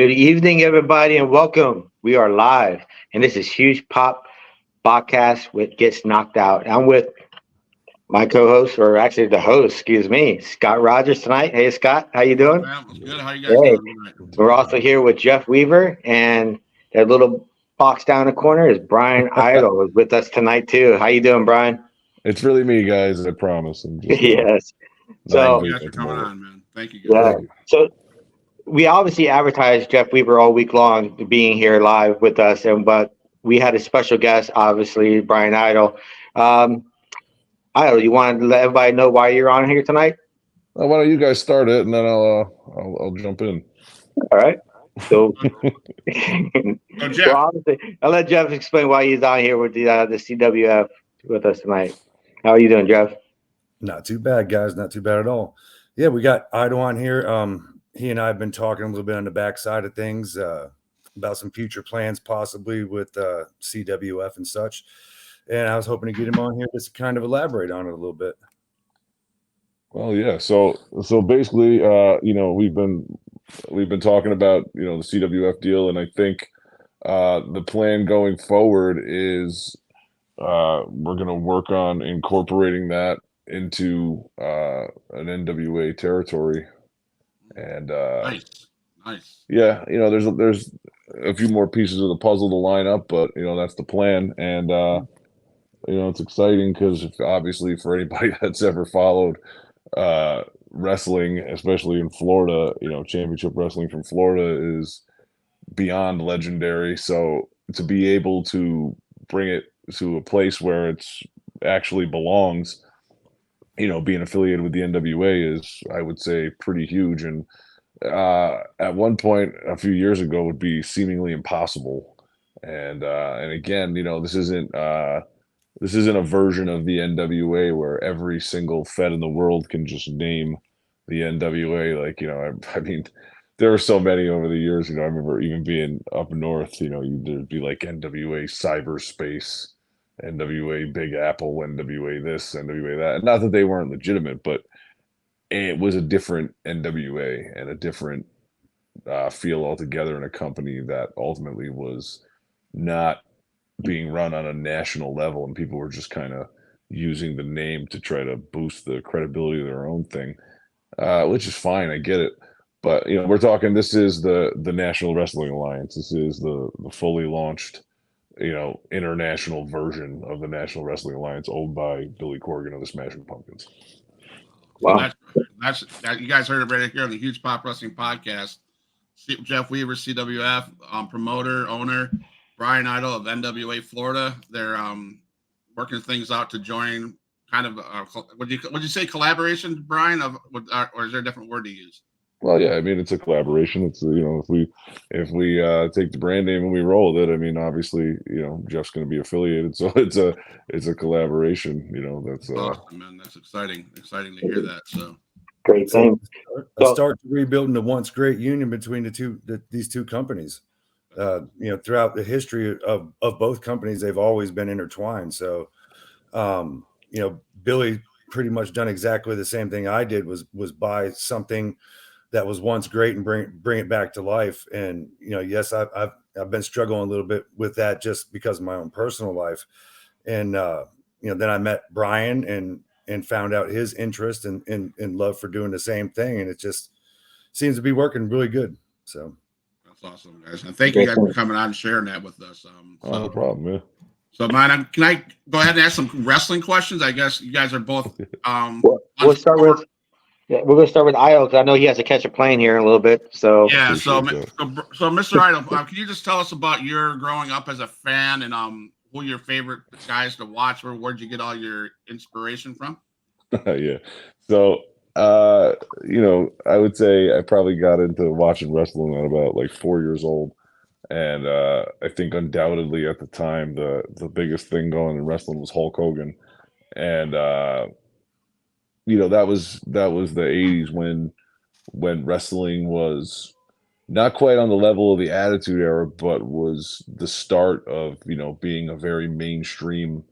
Good evening, everybody, and welcome. We are live, and this is Huge Pop Podcast with Gets Knocked Out. I'm with my co-host, or actually the host, excuse me, Scott Rogers tonight. Hey, Scott, how you What's up, doing? man? What's good? How you guys Hey, doing tonight? we're also here with Jeff Weaver, and that little box down the corner is Brian Idol is with us tonight too. How you doing, Brian? It's really me, guys. I promise. I'm just Yes. Thank So, you non-existent guys for at the coming moment. on, man. Thank you guys. yeah. Thank you. So we obviously advertised Jeff Weaver all week long being here live with us, and but we had a special guest, obviously Brian Idol. Um, Idol, you want to let everybody know why you're on here tonight? Why don't you guys start it, and then I'll jump in. All right. So, So, Jeff, well, obviously, I'll let Jeff explain why he's on here with the CWF with us tonight. How are you doing, Jeff? Not too bad, guys. Not too bad at all. Yeah, we got Ido on here. He and I have been talking a little bit on the backside of things about some future plans, possibly with CWF and such. And I was hoping to get him on here just to kind of elaborate on it a little bit. Well, yeah. So basically, we've been talking about the CWF deal, and I think the plan going forward is we're going to work on incorporating that into an NWA territory, and nice. yeah, there's a few more pieces of the puzzle to line up, but that's the plan, and it's exciting because obviously for anybody that's ever followed wrestling, especially in Florida, championship wrestling from Florida is beyond legendary. So to be able to bring it to a place where it's actually belongs, being affiliated with the NWA is, I would say, pretty huge. And at one point a few years ago would be seemingly impossible. And again, this isn't a version of the NWA where every single Fed in the world can just name the NWA. Like, I mean, there are so many over the years. I remember even being up north, there'd be like NWA Cyberspace, NWA Big Apple, NWA this, NWA that. And not that they weren't legitimate, but it was a different NWA and a different feel altogether in a company that ultimately was not being run on a national level, and people were just kind of using the name to try to boost the credibility of their own thing, which is fine. I get it. But, we're talking, this is the National Wrestling Alliance. This is the fully launched, international version of the National Wrestling Alliance owned by Billy Corgan of the Smashing Pumpkins. So Wow. that's you guys heard it right here on the Huge Pop Wrestling Podcast. Jeff Weaver, CWF promoter, owner, Brian Idol of NWA Florida. They're working things out to join kind of would you say collaboration, Brian, or is there a different word to use? Well, yeah, I mean, it's a collaboration. It's if we take the brand name and we roll with it, I mean, obviously, Jeff's going to be affiliated, so it's a collaboration. That's awesome, man. That's exciting to hear that. So Great thing. A start to rebuilding the once great union between these two companies. Throughout the history of both companies, they've always been intertwined. So, Billy pretty much done exactly the same thing I did was buy something that was once great and bring it back to life. And, yes, I've been struggling a little bit with that just because of my own personal life. And, then I met Brian and found out his interest and love for doing the same thing. And it just seems to be working really good. So that's awesome, guys. And thank you guys for coming on and sharing that with us. no problem, man. So, man, can I go ahead and ask some wrestling questions? I guess you guys are both. We'll start with. Yeah, we're going to start with Idol because I know he has to catch a plane here in a little bit. So yeah, so Mr. Idol, can you just tell us about your growing up as a fan and who your favorite guys to watch, or where'd you get all your inspiration from? Yeah, so I would say I probably got into watching wrestling at about like 4 years old, and I think undoubtedly at the time the biggest thing going in wrestling was Hulk Hogan, and that was the 80s when wrestling was not quite on the level of the Attitude Era, but was the start of being a very mainstream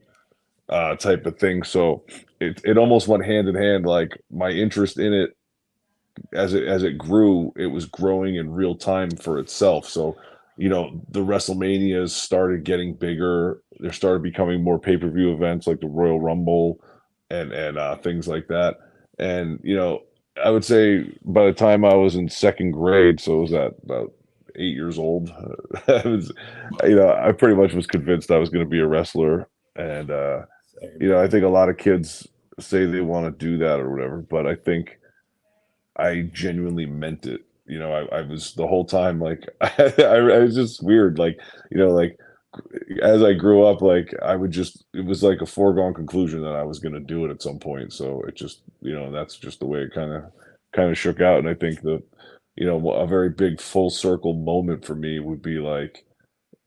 type of thing. So it almost went hand in hand. Like my interest in it as it grew, it was growing in real time for itself. So, the WrestleManias started getting bigger. There started becoming more pay-per-view events like the Royal Rumble and things like that. And I would say by the time I was in second grade, so it was at about 8 years old, I was, I pretty much was convinced I was going to be a wrestler. And I think a lot of kids say they want to do that or whatever, but I think I genuinely meant it. I was the whole time like I was just weird, like like as I grew up, like it was like a foregone conclusion that I was going to do it at some point. So it just that's just the way it kind of shook out. And I think that a very big full circle moment for me would be like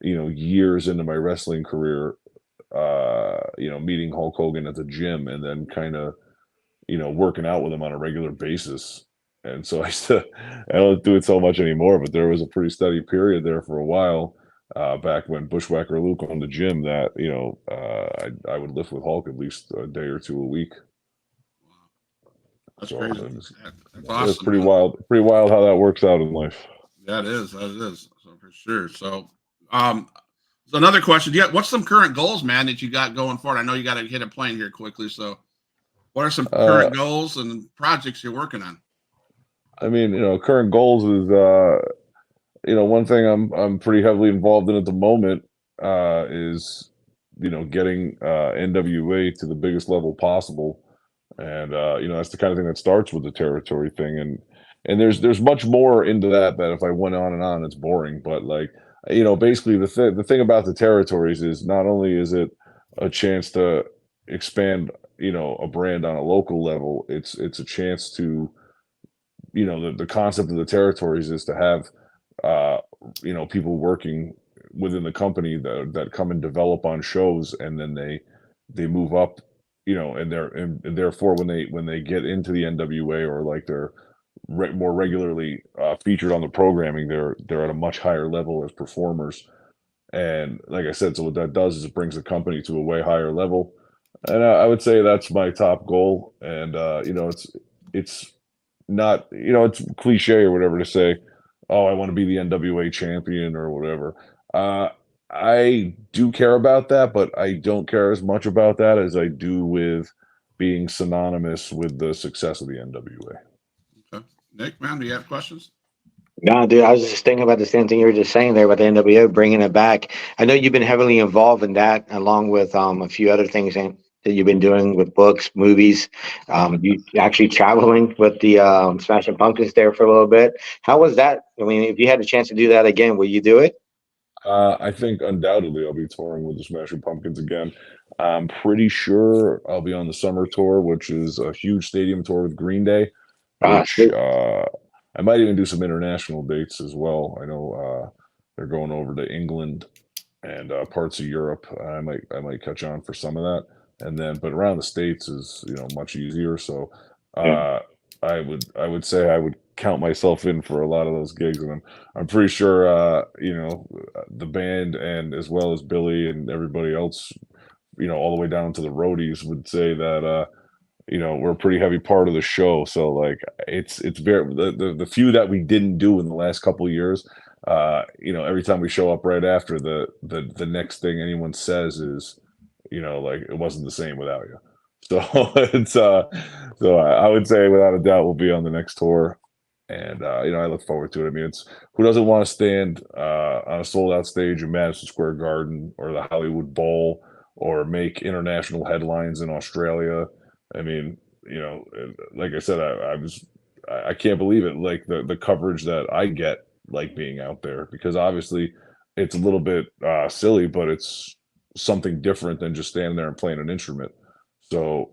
years into my wrestling career, meeting Hulk Hogan at the gym and then kind of working out with him on a regular basis. And so I don't do it so much anymore, but there was a pretty steady period there for a while, back when Bushwhacker Luke owned the gym that, I would lift with Hulk at least a day or two a week. That's So crazy. it's That's awesome. pretty wild how that works out in life. That is. So for sure. So, so another question. What's some current goals, man, that you got going forward? I know you got to hit a plane here quickly. So what are some current goals and projects you're working on? I mean, current goals is, one thing I'm pretty heavily involved in at the moment, is, getting NWA to the biggest level possible. And that's the kind of thing that starts with the territory thing. And there's much more into that if I went on and on, it's boring. But like, basically the thing about the territories is not only is it a chance to expand, a brand on a local level, it's a chance to, the concept of the territories is to have people working within the company that come and develop on shows, and then they move up, and therefore when they get into the NWA, or like they're more regularly featured on the programming, they're at a much higher level as performers. And like I said, so what that does is it brings the company to a way higher level. And I would say that's my top goal. And it's not, it's cliche or whatever to say, oh, I want to be the NWA champion or whatever. I do care about that, but I don't care as much about that as I do with being synonymous with the success of the NWA. Okay. Nick, man, do you have questions? No, dude, I was just thinking about the same thing you were just saying there about the NWO bringing it back. I know you've been heavily involved in that, along with a few other things that you've been doing with books, movies. You actually traveling with the Smashing Pumpkins there for a little bit. How was that? I mean, if you had a chance to do that again, will you do it? I think undoubtedly I'll be touring with the Smashing Pumpkins again. I'm pretty sure I'll be on the summer tour, which is a huge stadium tour with Green Day, which Sweet. I might even do some international dates as well. I know they're going over to England and parts of Europe. I might catch on for some of that, and then but around the States is much easier. So I would say I would count myself in for a lot of those gigs, and I'm pretty sure the band, and as well as Billy and everybody else, all the way down to the roadies, would say that we're a pretty heavy part of the show. So like it's very the few that we didn't do in the last couple of years, every time we show up right after, the next thing anyone says is like it wasn't the same without you. So it's so I would say without a doubt we'll be on the next tour. And I look forward to it. I mean, it's who doesn't want to stand on a sold out stage in Madison Square Garden or the Hollywood Bowl, or make international headlines in Australia. I mean, like I said, I can't believe it. Like the coverage that I get, like being out there, because obviously it's a little bit silly, but it's something different than just standing there and playing an instrument. So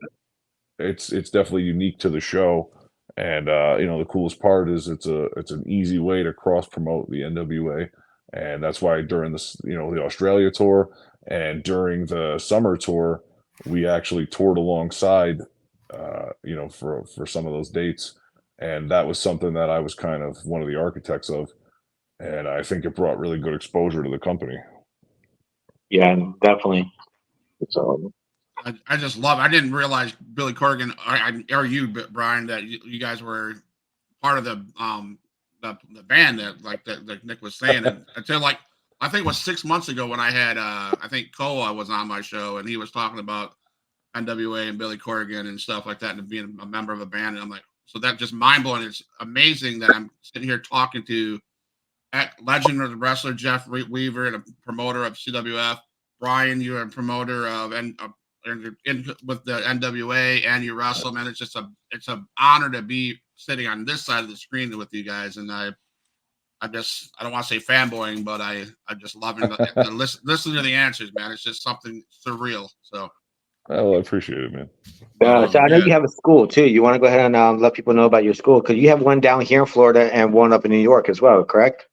it's definitely unique to the show. And the coolest part is it's an easy way to cross promote the NWA. And that's why during this, the Australia tour and during the summer tour, we actually toured alongside, for some of those dates. And that was something that I was kind of one of the architects of. And I think it brought really good exposure to the company. Yeah, definitely. So I just love. I didn't realize Billy Corgan or you, Brian, that you guys were part of the band that Nick was saying, and until like I think it was 6 months ago when I had I think Koa was on my show and he was talking about NWA and Billy Corrigan and stuff like that and being a member of a band, and I'm like, so that just mind blowing. It's amazing that I'm sitting here talking to legend of the wrestler Jeff Weaver and a promoter of CWF. Brian, you're a promoter of with the NWA and you wrestle, man. It's an honor to be sitting on this side of the screen with you guys, and I don't want to say fanboying, but I'm just loving listening to the answers, man. It's just something surreal. So. Well, I appreciate it, man. So I know you have a school too. You want to go ahead and let people know about your school, because you have one down here in Florida and one up in New York as well, correct?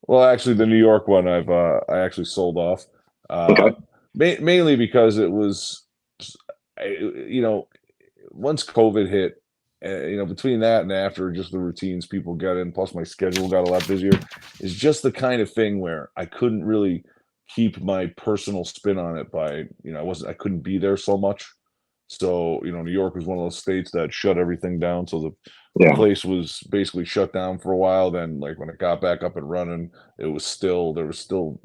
Well, actually, the New York one I actually sold off, Okay. mainly because it was, once COVID hit, between that and after, just the routines people get in, plus my schedule got a lot busier. It's just the kind of thing where I couldn't really keep my personal spin on it by, I couldn't be there so much. So, New York was one of those states that shut everything down. So the place was basically shut down for a while. Then, like, when it got back up and running, there was still,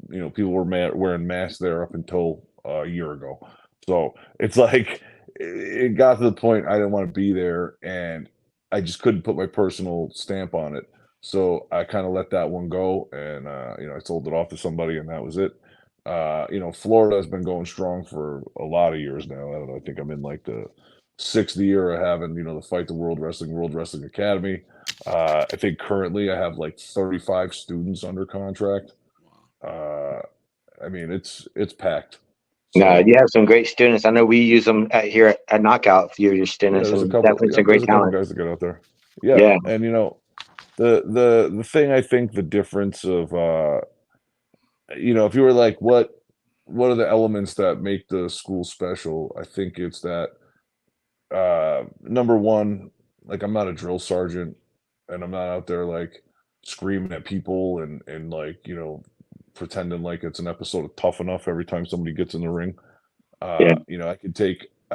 people were wearing masks there up until a year ago. So it's like, it got to the point I didn't want to be there, and I just couldn't put my personal stamp on it. So I kind of let that one go, and I sold it off to somebody, and that was it. Florida has been going strong for a lot of years now. I don't know. I think I'm in like the 6th year of having, the Fight the World Wrestling Academy. I think currently I have like 35 students under contract. I mean, it's packed. No, you have some great students. I know we use them here at Knockout. A few of your students, there's and a couple, definitely some great talent. guys that get out there. Yeah. And the thing, I think the difference of if you were like, what are the elements that make the school special? I think it's that number one, like, I'm not a drill sergeant, and I'm not out there like screaming at people and like, pretending like it's an episode of Tough Enough every time somebody gets in the ring. I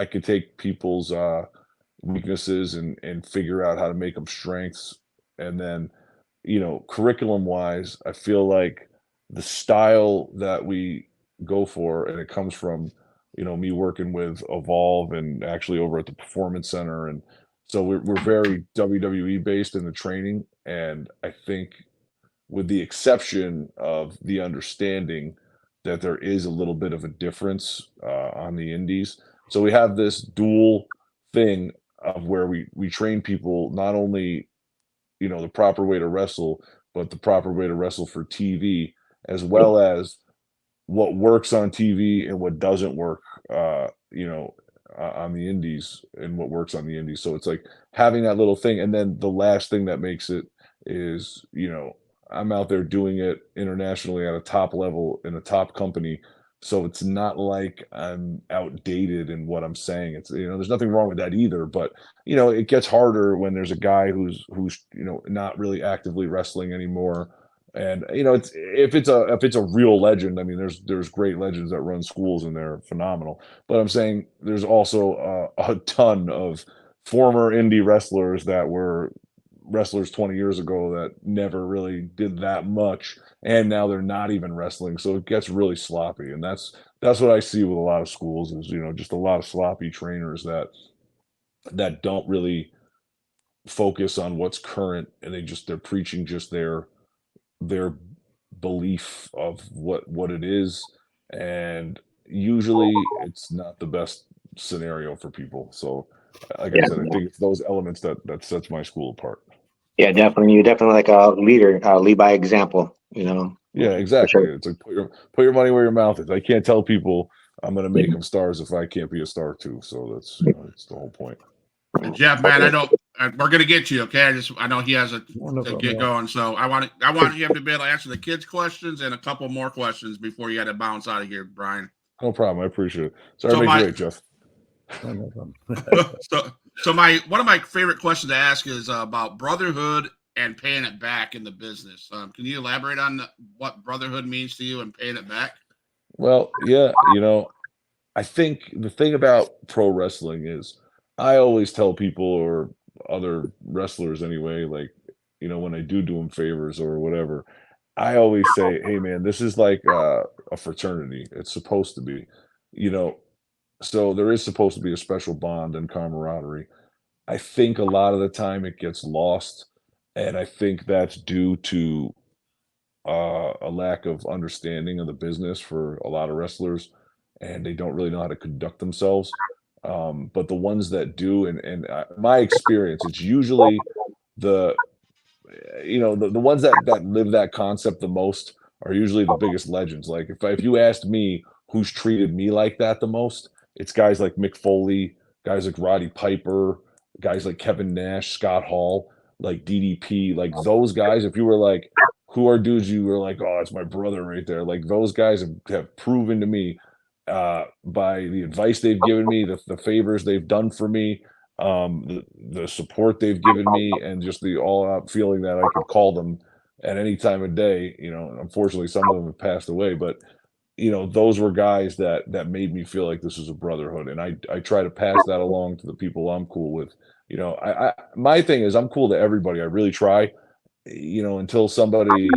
could take people's weaknesses and figure out how to make them strengths. And then, curriculum wise, I feel like the style that we go for, and it comes from, me working with Evolve and actually over at the Performance Center. And so we're very WWE based in the training. And I think, with the exception of the understanding that there is a little bit of a difference on the indies. So we have this dual thing of where we train people not only, the proper way to wrestle, but the proper way to wrestle for TV, as well as what works on TV and what doesn't work, on the indies, and what works on the indies. So it's like having that little thing. And then the last thing that makes it is, I'm out there doing it internationally at a top level in a top company. So it's not like I'm outdated in what I'm saying. It's, there's nothing wrong with that either, but it gets harder when there's a guy who's not really actively wrestling anymore. And it's if it's a real legend. I mean, there's great legends that run schools and they're phenomenal. But I'm saying there's also a ton of former indie wrestlers that were wrestlers 20 years ago that never really did that much, and now they're not even wrestling. So it gets really sloppy, and that's what I see with a lot of schools is, just a lot of sloppy trainers that don't really focus on what's current, and they're preaching just their belief of what it is, and usually it's not the best scenario for people. So like I said, I think it's those elements that sets my school apart. Yeah, definitely. You're definitely like a leader, lead by example, Yeah, exactly. Sure. It's like put your money where your mouth is. I can't tell people I'm going to make them stars if I can't be a star too. So that's it's the whole point. And Jeff, man, we're going to get you. Okay. I know he has to get going. So I want him to be able to answer the kids' questions and a couple more questions before you had to bounce out of here, Brian. No problem. I appreciate it. Sorry to make you wait, Jeff. So one of my favorite questions to ask is about brotherhood and paying it back in the business. Can you elaborate on what brotherhood means to you and paying it back? Well, yeah, I think the thing about pro wrestling is I always tell people, or other wrestlers anyway, like, you know, when I do them favors or whatever, I always say, hey man, this is like a fraternity. It's supposed to be, you know, so there is supposed to be a special bond and camaraderie. I think a lot of the time it gets lost, and I think that's due to a lack of understanding of the business for a lot of wrestlers, and they don't really know how to conduct themselves. But the ones that do, and my experience, it's usually the the ones that live that concept the most are usually the biggest legends. Like if you asked me who's treated me like that the most, it's guys like Mick Foley, guys like Roddy Piper, guys like Kevin Nash, Scott Hall, like DDP, like those guys. If you were like, who are dudes you were like, oh, it's my brother right there. Like those guys have proven to me by the advice they've given me, the favors they've done for me, the support they've given me, and just the all out feeling that I could call them at any time of day. You know, unfortunately, some of them have passed away, but those were guys that made me feel like this was a brotherhood, and I try to pass that along to the people I'm cool with. I my thing is I'm cool to everybody. I really try. Until somebody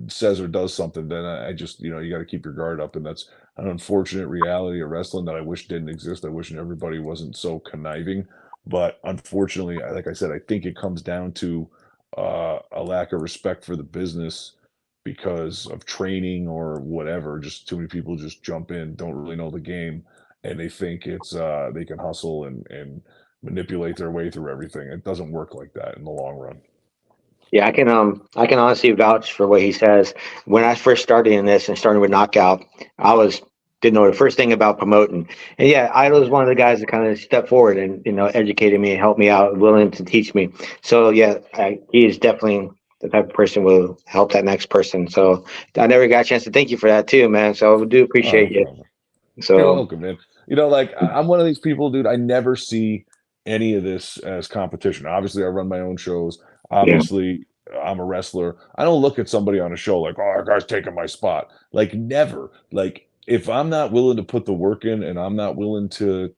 says or does something, then I just you got to keep your guard up, and that's an unfortunate reality of wrestling that I wish didn't exist. I wish everybody wasn't so conniving, but unfortunately, like I said, I think it comes down to a lack of respect for the business because of training or whatever. Just too many people just jump in, don't really know the game, and they think it's they can hustle and manipulate their way through everything. It doesn't work like that in the long run. Yeah, I can honestly vouch for what he says. When I first started in this and started with Knockout, I was didn't know the first thing about promoting. And yeah, Idol is one of the guys that kind of stepped forward and educated me and helped me out, willing to teach me. So yeah, he is definitely the type of person who will help that next person. So I never got a chance to thank you for that too, man. So I do Oh, no appreciate you. problem. You're So welcome, man. Like I'm one of these people, dude. I never see any of this as competition. Obviously, I run my own shows. yeah, Obviously, I'm a wrestler. I don't look at somebody on a show like, oh, that guy's taking my spot. Like, never. Like, if I'm not willing to put the work in and I'm not willing to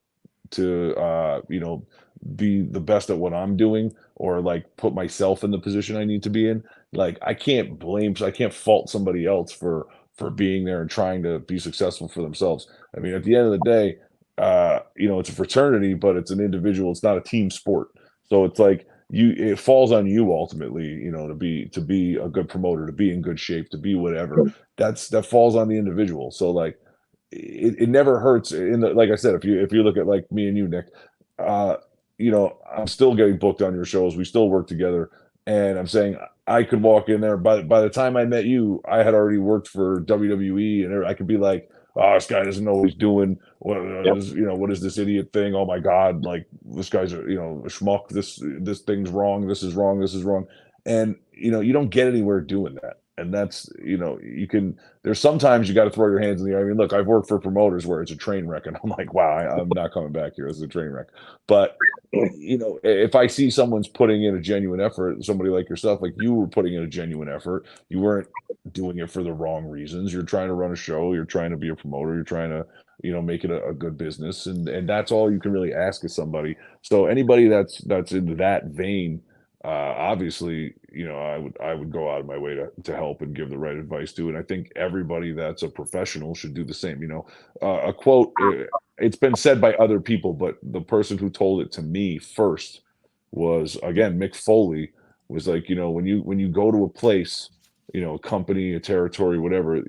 be the best at what I'm doing or like put myself in the position I need to be in, like I can't fault somebody else for being there and trying to be successful for themselves. I mean, at the end of the day, it's a fraternity, but it's an individual, it's not a team sport. So it's like it falls on you ultimately, to be a good promoter, to be in good shape, to be whatever. That falls on the individual. So like it never hurts like I said, if you look at like me and you, Nick, uh, I'm still getting booked on your shows. We still work together. And I'm saying I could walk in there. By the time I met you, I had already worked for WWE, and I could be like, "Oh, this guy doesn't know what he's doing. yep, What is this idiot thing? Oh my God, like this guy's a schmuck. This thing's wrong. This is wrong. This is wrong." And you don't get anywhere doing that. And that's you can. There's sometimes you got to throw your hands in the air. I mean, look, I've worked for promoters where it's a train wreck, and I'm like, wow, I'm not coming back here. This is a train wreck. But if I see someone's putting in a genuine effort, somebody like yourself, like you were putting in a genuine effort, you weren't doing it for the wrong reasons. You're trying to run a show, you're trying to be a promoter, you're trying to, make it a good business. And that's all you can really ask of somebody. So anybody that's in that vein, obviously, I would go out of my way to help and give the right advice to. And I think everybody that's a professional should do the same. A quote, it's been said by other people, but the person who told it to me first was again Mick Foley. Was like, when you go to a place, a company, a territory, whatever,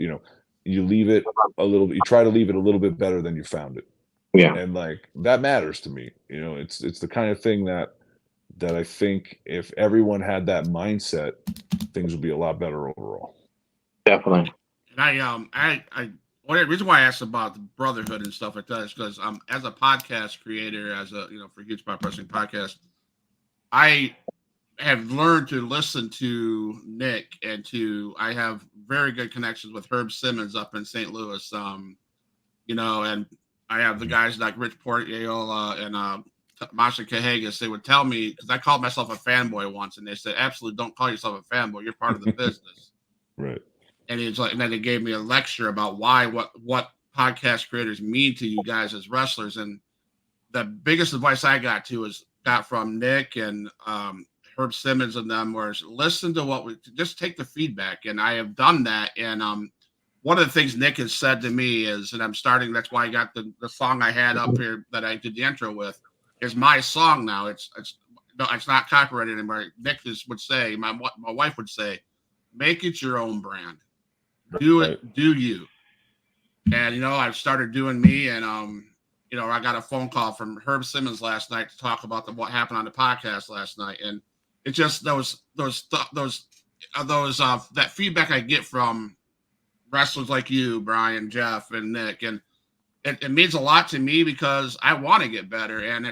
you leave it you try to leave it a little bit better than you found it. yeah, And like that matters to me. It's the kind of thing that I think if everyone had that mindset, things would be a lot better overall. definitely. And the reason why I asked about the brotherhood and stuff like that is because as a podcast creator, for Huge Pop Wrestling Podcast, I have learned to listen to Nick I have very good connections with Herb Simmons up in St. Louis. And I have the guys like Rich Portiola and Masha Kahagas. They would tell me, because I called myself a fanboy once, and they said, absolutely don't call yourself a fanboy. You're part of the business. Right. And and then they gave me a lecture about what podcast creators mean to you guys as wrestlers. And the biggest advice I got from Nick and Herb Simmons and them was listen to what we just take the feedback. And I have done that. And one of the things Nick has said to me is, and I'm starting, that's why I got the song I had up here that I did the intro with, is my song now. It's not copyrighted anymore. Nick would say, my wife would say, make it your own brand. Do it, do you. And, I've started doing me, and, I got a phone call from Herb Simmons last night to talk about what happened on the podcast last night. And it just, that feedback I get from wrestlers like you, Brian, Jeff, and Nick, and it means a lot to me because I want to get better. And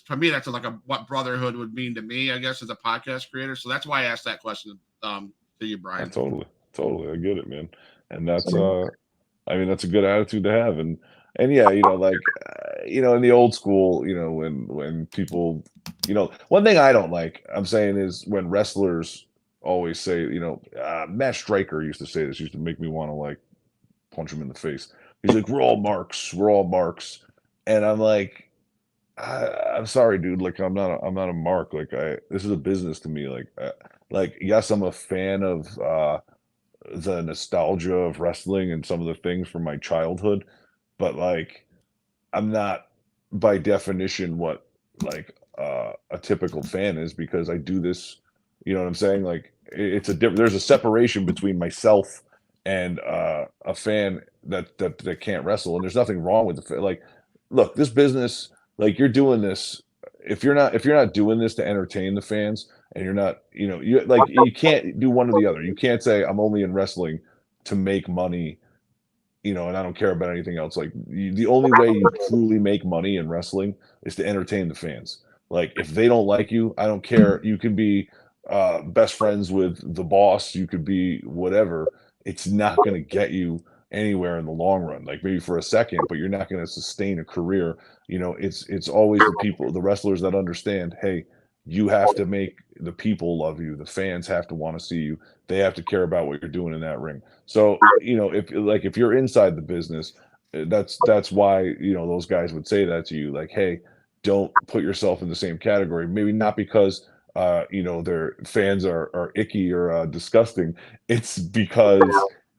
for me, that's like what brotherhood would mean to me, I guess, as a podcast creator. So that's why I asked that question to you, Brian. Totally. I get it, man. And that's, that's a good attitude to have. And yeah, in the old school, when people, one thing I don't like, I'm saying, is when wrestlers always say, Matt Striker used to say this, used to make me want to like punch him in the face. He's like, we're all marks. And I'm like, I'm sorry, dude. Like, I'm not a mark. Like, this is a business to me. Like, yes, I'm a fan of the nostalgia of wrestling and some of the things from my childhood, but like, I'm not by definition what like a typical fan is, because I do this. You know what I'm saying? Like, there's a separation between myself and a fan that can't wrestle, and there's nothing wrong with the like. Look, this business, like, you're doing this. If you're not doing this to entertain the fans, and you're not, you can't do one or the other. You can't say I'm only in wrestling to make money, and I don't care about anything else. Like, the only way you truly make money in wrestling is to entertain the fans. Like, if they don't like you, I don't care. You can be best friends with the boss. You could be whatever. It's not going to get you anywhere in the long run. Like, maybe for a second, but you're not going to sustain a career. It's always the wrestlers that understand, hey, you have to make the people love you. The fans have to want to see you. They have to care about what you're doing in that ring. So, if you're inside the business, that's why, those guys would say that to you. Like, hey, don't put yourself in the same category. Maybe not because their fans are icky or disgusting. It's because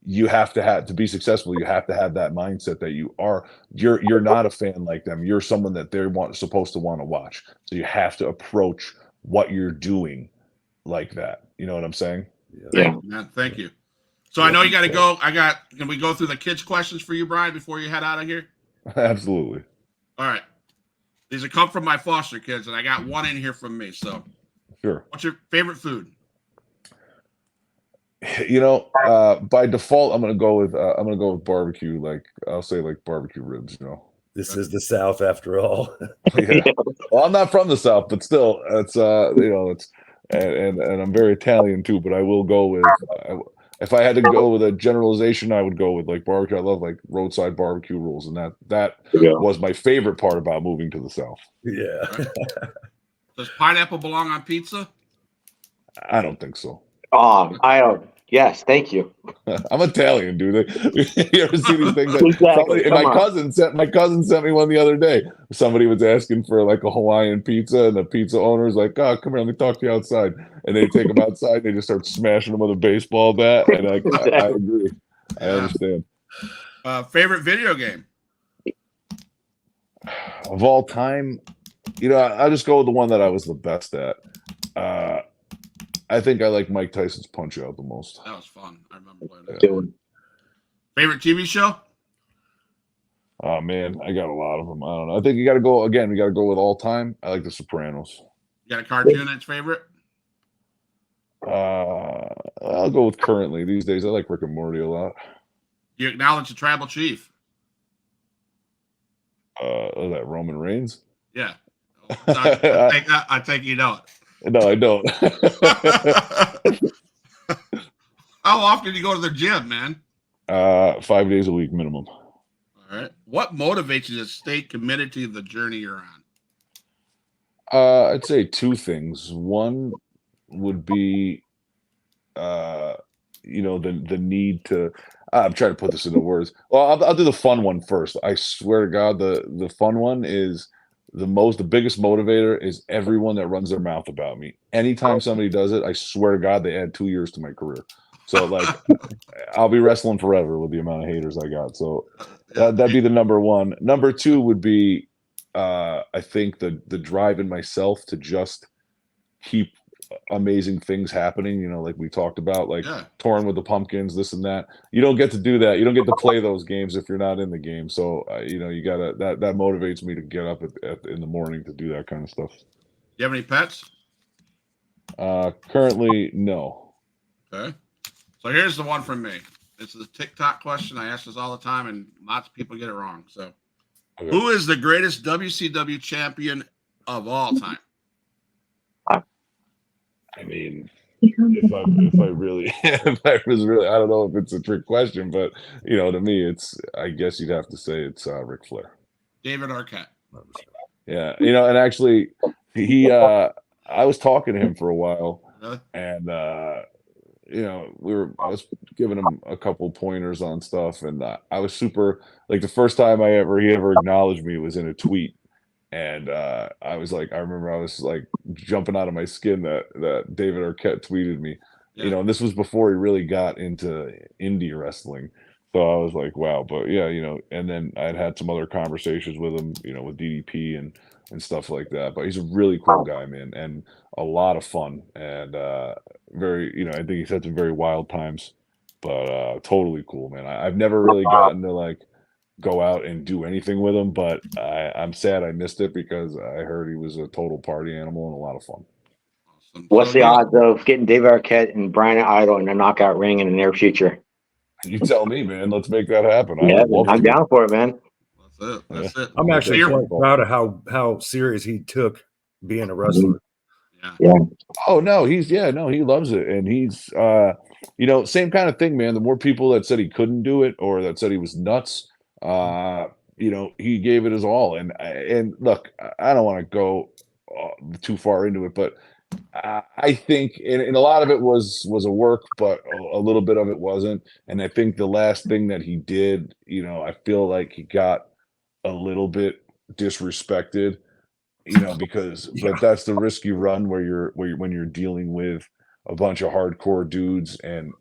you have to be successful. You have to have that mindset that you're not a fan like them. You're someone that they're supposed to want to watch. So you have to approach what you're doing like that. You know what I'm saying? Yeah, man. Thank you. So I know you got to go. Can we go through the kids' questions for you, Brian, before you head out of here? Absolutely. All right. These have come from my foster kids, and I got one in here from me. So, sure. What's your favorite food? By default, I'm gonna go with barbecue. Like, I'll say like barbecue ribs. This is the South, after all. Yeah. Well, I'm not from the South, but still, it's and I'm very Italian too. But I will go with, if I had to go with a generalization, I would go with like barbecue. I love like roadside barbecue rules, and that was my favorite part about moving to the South. Yeah. Does pineapple belong on pizza? I don't think so. I don't. Yes, thank you. I'm Italian, dude. You ever see these things? Exactly. My cousin sent me one the other day. Somebody was asking for like a Hawaiian pizza, and the pizza owner's like, "Oh, come here, let me talk to you outside." And they take them outside, and they just start smashing them with a baseball bat. And I agree. I understand. Favorite video game of all time? I'll just go with the one that I was the best at. I think I like Mike Tyson's Punch-Out the most. That was fun. I remember playing that. Favorite TV show? Oh man, I got a lot of them. I don't know. I think you got to go again. We got to go with all time. I like The Sopranos. You got a cartoon that's favorite? I'll go with currently these days. I like Rick and Morty a lot. You acknowledge the tribal chief? That Roman Reigns? Yeah. I think you know it. No, I don't. How often do you go to the gym, man? 5 days a week minimum. All right. What motivates you to stay committed to the journey you're on? I'd say two things. One would be, the need to. I'm trying to put this into words. Well, I'll do the fun one first. I swear to God, the fun one is the biggest motivator is everyone that runs their mouth about me. Anytime somebody does it, I swear to God, they add 2 years to my career. So like, I'll be wrestling forever with the amount of haters I got. So that'd be the number one. Number two would be, I think the drive in myself to just keep amazing things happening, like we talked about, like touring with the Pumpkins, this and that. You don't get to do that. You don't get to play those games if you're not in the game. So you gotta, that motivates me to get up in the morning to do that kind of stuff. You have any pets? Currently, no. Okay. So here's the one from me. It's the TikTok question. I ask this all the time, and lots of people get it wrong. So, Who is the greatest WCW champion of all time? I mean, if I really, if I was really, I don't know if it's a trick question, but to me, I guess you'd have to say it's Ric Flair. David Arquette. Yeah, and actually, I was talking to him for a while, and I was giving him a couple pointers on stuff, and I was super, like, the first time he ever acknowledged me was in a tweet. And I was like, I remember I was like jumping out of my skin that David Arquette tweeted me, and this was before he really got into indie wrestling. So I was like, wow. But yeah, and then I'd had some other conversations with him, with DDP and stuff like that. But he's a really cool guy, man, and a lot of fun, and very, I think he's had some very wild times, but totally cool, man. I've never really gotten to like go out and do anything with him, but I'm sad I missed it because I heard he was a total party animal and a lot of fun. Awesome. What's the odds of getting David Arquette and Brian Idol in a knockout ring in the near future? You tell me, man. Let's make that happen. Yeah, I'm down for it, man. That's it. I'm actually quite proud of how serious he took being a wrestler. Yeah. Oh no, he loves it, and he's same kind of thing, man. The more people that said he couldn't do it or that said he was nuts, he gave it his all. And look, I don't want to go too far into it, but I think, and a lot of it was a work, but a little bit of it wasn't. And I think the last thing that he did, I feel like he got a little bit disrespected, because but that's the risk you run when you're dealing with a bunch of hardcore dudes. And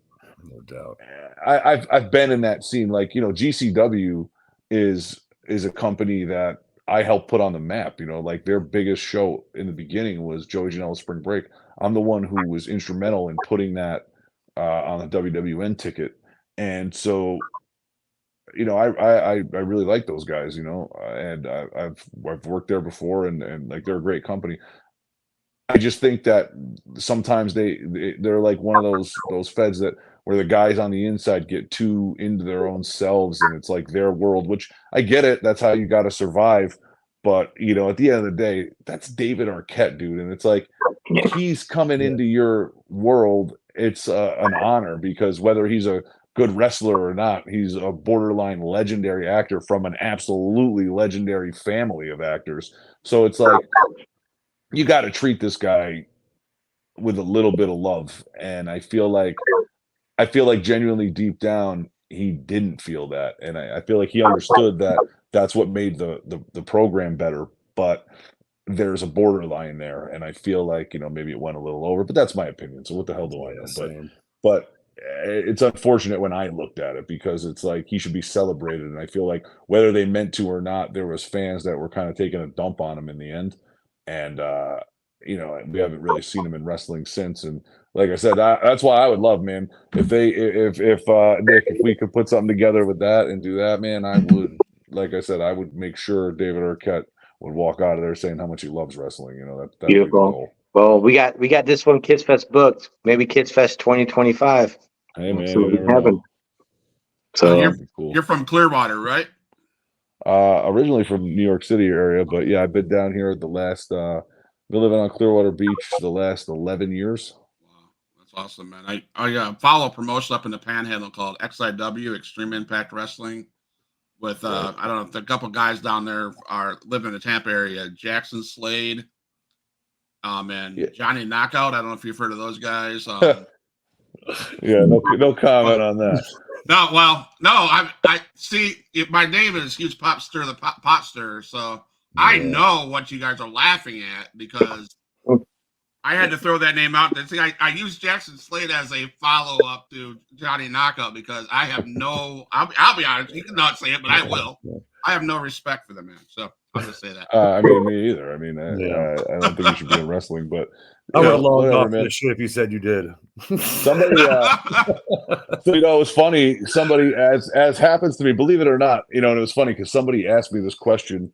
no doubt, I've been in that scene. Like, GCW is a company that I helped put on the map. Like, their biggest show in the beginning was Joey Janela Spring Break. I'm the one who was instrumental in putting that on the WWN ticket. And so, I really like those guys, and I've worked there before, and like, they're a great company. I just think that sometimes they're like one of those feds that where the guys on the inside get too into their own selves, and it's like their world, which I get it. That's how you got to survive. But, at the end of the day, that's David Arquette, dude. And it's like, he's coming into your world. It's an honor, because whether he's a good wrestler or not, he's a borderline legendary actor from an absolutely legendary family of actors. So it's like, you got to treat this guy with a little bit of love. And I feel like genuinely deep down, he didn't feel that. And I feel like he understood that that's what made the program better, but there's a borderline there. And I feel like, maybe it went a little over, but that's my opinion. So what the hell do I know? But it's unfortunate when I looked at it, because it's like, he should be celebrated. And I feel like whether they meant to or not, there was fans that were kind of taking a dump on him in the end. And, we haven't really seen him in wrestling since. And like I said, that's why I would love, man, if Nick, if we could put something together with that and do that, man, I would, like I said, I would make sure David Arquette would walk out of there saying how much he loves wrestling. That's beautiful. Well, we got this one Kids Fest booked. Maybe Kids Fest 2025. Hey, man, so you're from Clearwater, right? Originally from New York City area, but yeah, I've been down here the last been living on Clearwater Beach the last 11 years. Wow, that's awesome, man. I follow a promotion up in the Panhandle called XIW, Extreme Impact Wrestling, with I don't know, a couple guys down there live in the Tampa area, Jackson Slade, and Johnny Knockout. I don't know if you've heard of those guys. Yeah, no comment on that. No, well, no, I see. My name is Huge Pop Stir, the Pot Stir. So I Yeah. know what you guys are laughing at because I had to throw that name out there. I used Jackson Slade as a follow up to Johnny Knockout because I have no. I'll be honest. You can not say it, but I will. I have no respect for the man. So I'll just say that. I mean, me either. I mean, Yeah. I don't think you should be in wrestling, but I you would know, have logged whatever, off man. this shit if you said you did. Somebody, so you know, it was funny. Somebody, as happens to me, believe it or not, you know, and it was funny because somebody asked me this question.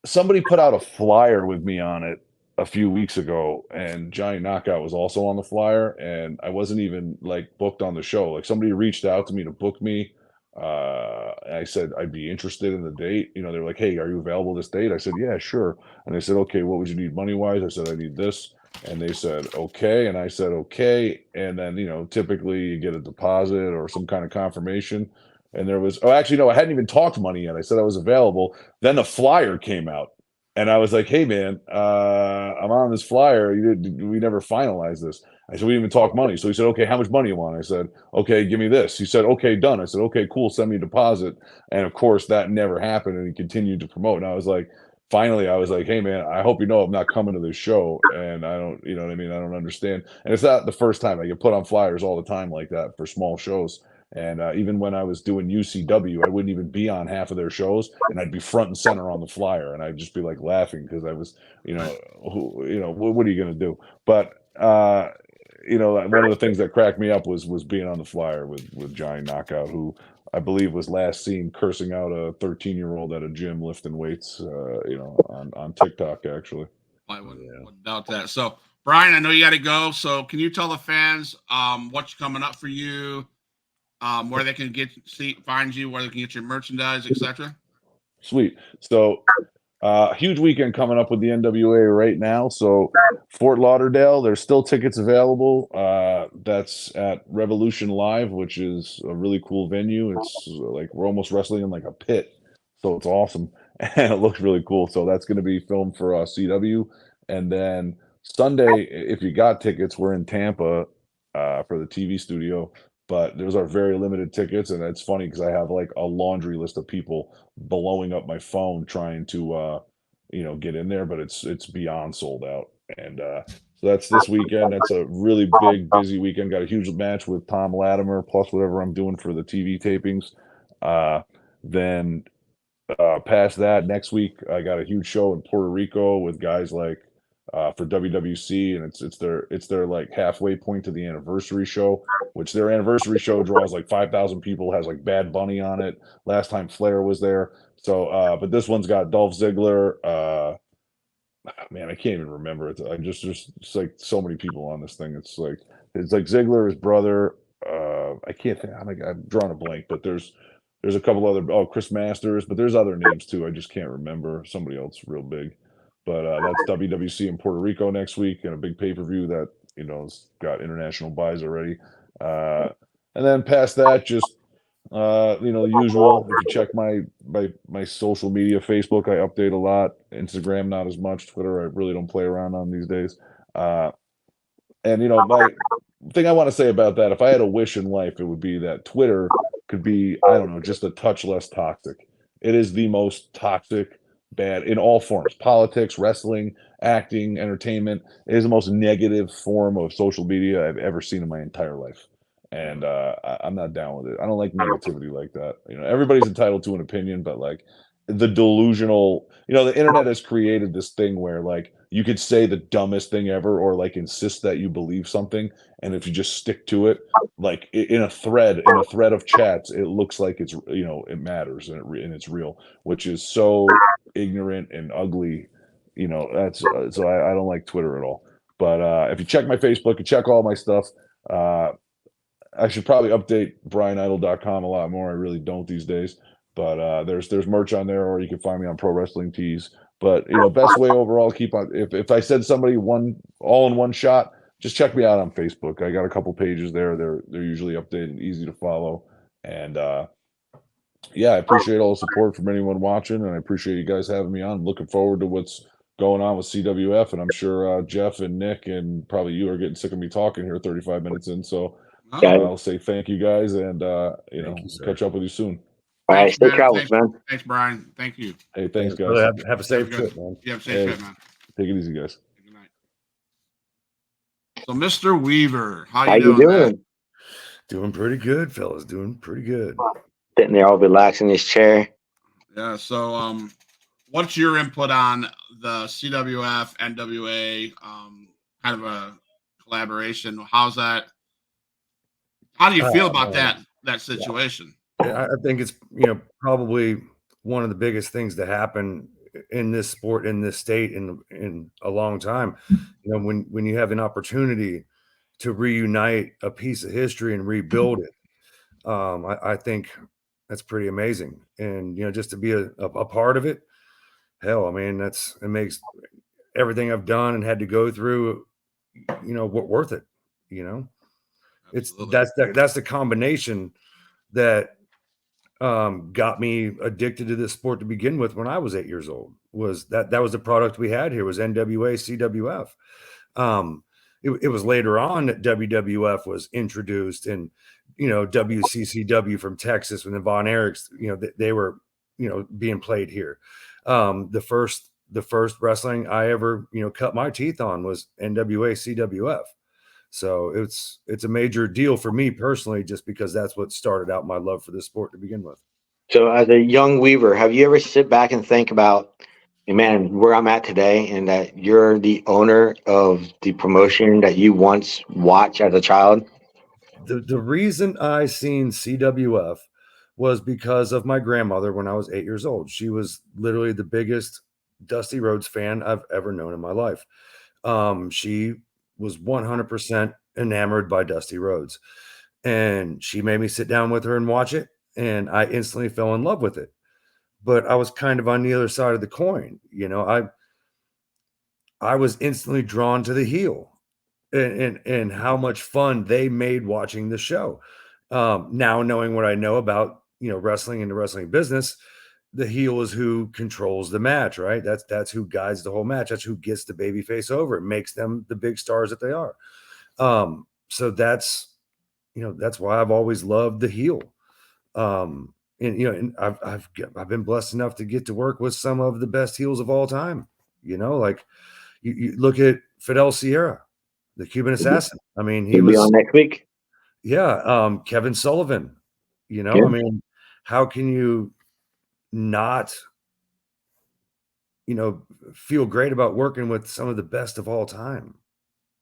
Somebody put out a flyer with me on it a few weeks ago, and Johnny Knockout was also on the flyer, and I wasn't even like booked on the show. Like somebody reached out to me to book me. And I said I'd be interested in the date. You know, they're like, "Hey, are you available this date?" I said, "Yeah, sure." And they said, "Okay, what would you need money wise?" I said, "I need this." And they said, "Okay." And I said, "Okay." And then, you know, typically you get a deposit or some kind of confirmation. And there was, oh, actually, no, I hadn't even talked money yet. I said I was available. Then the flyer came out. And I was like, "Hey man, I'm on this flyer. We never finalized this." I said, "We didn't even talk money." So he said, "Okay, how much money you want?" I said, "Okay, give me this." He said, "Okay, done." I said, "Okay, cool. Send me a deposit." And of course, that never happened. And he continued to promote. And I was like, finally, I was like, "Hey man, I hope you know I'm not coming to this show." And I don't, you know what I mean? I don't understand. And it's not the first time. I get put on flyers all the time like that for small shows. And even when I was doing UCW, I wouldn't even be on half of their shows, and I'd be front and center on the flyer, and I'd just be like laughing because I was, you know, what are you going to do? But you know, one of the things that cracked me up was being on the flyer with Johnny Knockout, who I believe was last seen cursing out a 13-year-old at a gym lifting weights, you know, on TikTok actually. I wouldn't doubt that. So, Brian, I know you got to go. So, can you tell the fans what's coming up for you, where they can find you, where they can get your merchandise, etc.? Sweet. So huge weekend coming up with the NWA right now. So Fort Lauderdale, there's still tickets available. That's at Revolution Live, which is a really cool venue. It's like we're almost wrestling in like a pit, so it's awesome and it looks really cool. So that's going to be filmed for CW, and then Sunday, if you got tickets, we're in Tampa for the TV studio. But those are very limited tickets, and it's funny because I have like a laundry list of people blowing up my phone trying to you know, get in there, but it's beyond sold out. And so that's this weekend. That's a really big busy weekend. Got a huge match with Tom Latimer plus whatever I'm doing for the TV tapings. Then past that, next week I got a huge show in Puerto Rico with guys like for WWC, and it's their like halfway point to the anniversary show, which their anniversary show draws like 5,000 people, has like Bad Bunny on it. Last time Flair was there. So but this one's got Dolph Ziggler, man, I can't even remember it. I just like so many people on this thing. It's like Ziggler, his brother. I can't think. I'm drawing a blank, but there's a couple other. Oh, Chris Masters, but there's other names too. I just can't remember. Somebody else real big, but that's WWC in Puerto Rico next week, and a big pay per view that you know has got international buys already. And then past that, just you know, the usual. If you check my social media, Facebook, I update a lot. Instagram, not as much. Twitter, I really don't play around on these days. And you know, my thing I want to say about that, if I had a wish in life, it would be that Twitter could be, I don't know, just a touch less toxic. It is the most toxic, bad in all forms: politics, wrestling, acting, entertainment. It is the most negative form of social media I've ever seen in my entire life. And I'm not down with it. I don't like negativity like that. You know, everybody's entitled to an opinion, but like the delusional, you know, the internet has created this thing where like you could say the dumbest thing ever or like insist that you believe something, and if you just stick to it, like in a thread of chats, it looks like it's, you know, it matters and it's real, which is so ignorant and ugly. You know, that's so I don't like Twitter at all. But if you check my Facebook, you check all my stuff. I should probably update brianidol.com a lot more. I really don't these days. But there's merch on there, or you can find me on Pro Wrestling Tees. But you know, best way overall to keep on. If I said somebody one all in one shot, just check me out on Facebook. I got a couple pages there. They're usually updated, easy to follow. And yeah, I appreciate all the support from anyone watching, and I appreciate you guys having me on. I'm looking forward to what's going on with CWF, and I'm sure Jeff and Nick and probably you are getting sick of me talking here 35 minutes in. So I'll say thank you guys, and you know, you, sir. catch up with you soon. All right, Thanks, stay man. travels, man. Thanks, Brian. Thank you. Hey, thanks, guys. Brother, have a safe Have a good- trip, man. You have a safe Hey. trip, man. Take it easy, guys. Good night. So, Mr. Weaver, how How you you doing, man? doing? Doing pretty good, fellas. Doing pretty good. Sitting there all relaxed in his chair. Yeah. So, what's your input on the CWF NWA kind of a collaboration? How's that? How do you feel about that situation? I think it's probably one of the biggest things to happen in this sport in this state in a long time. When you have an opportunity to reunite a piece of history and rebuild it, I think that's pretty amazing. And just to be a part of it, hell, I mean, it makes everything I've done and had to go through, worth it. Absolutely. That's the combination that got me addicted to this sport to begin with when I was 8 years old. Was that was the product we had here was NWA CWF. It was later on that WWF was introduced, and WCCW from Texas when the Von Erichs, they were being played here. The first wrestling I ever cut my teeth on was NWA CWF. So it's a major deal for me personally, just because that's what started out my love for this sport to begin with. So, as a young Weaver, have you ever sit back and think about, man, where I'm at today, and that you're the owner of the promotion that you once watched as a child? The reason I seen CWF was because of my grandmother when I was 8 years old. She was literally the biggest Dusty Rhodes fan I've ever known in my life. She was 100% enamored by Dusty Rhodes, and she made me sit down with her and watch it, and I instantly fell in love with it. But I was kind of on the other side of the coin. I was instantly drawn to the heel and how much fun they made watching the show. Now knowing what I know about wrestling and the wrestling business, the heel is who controls the match, right? That's who guides the whole match. That's who gets the baby face over. It makes them the big stars that they are. So that's why I've always loved the heel. And I've been blessed enough to get to work with some of the best heels of all time. Like you look at Fidel Sierra, the Cuban Assassin. I mean, he He'll be was on next week. yeah. Kevin Sullivan. Yeah. I mean, how can you not feel great about working with some of the best of all time?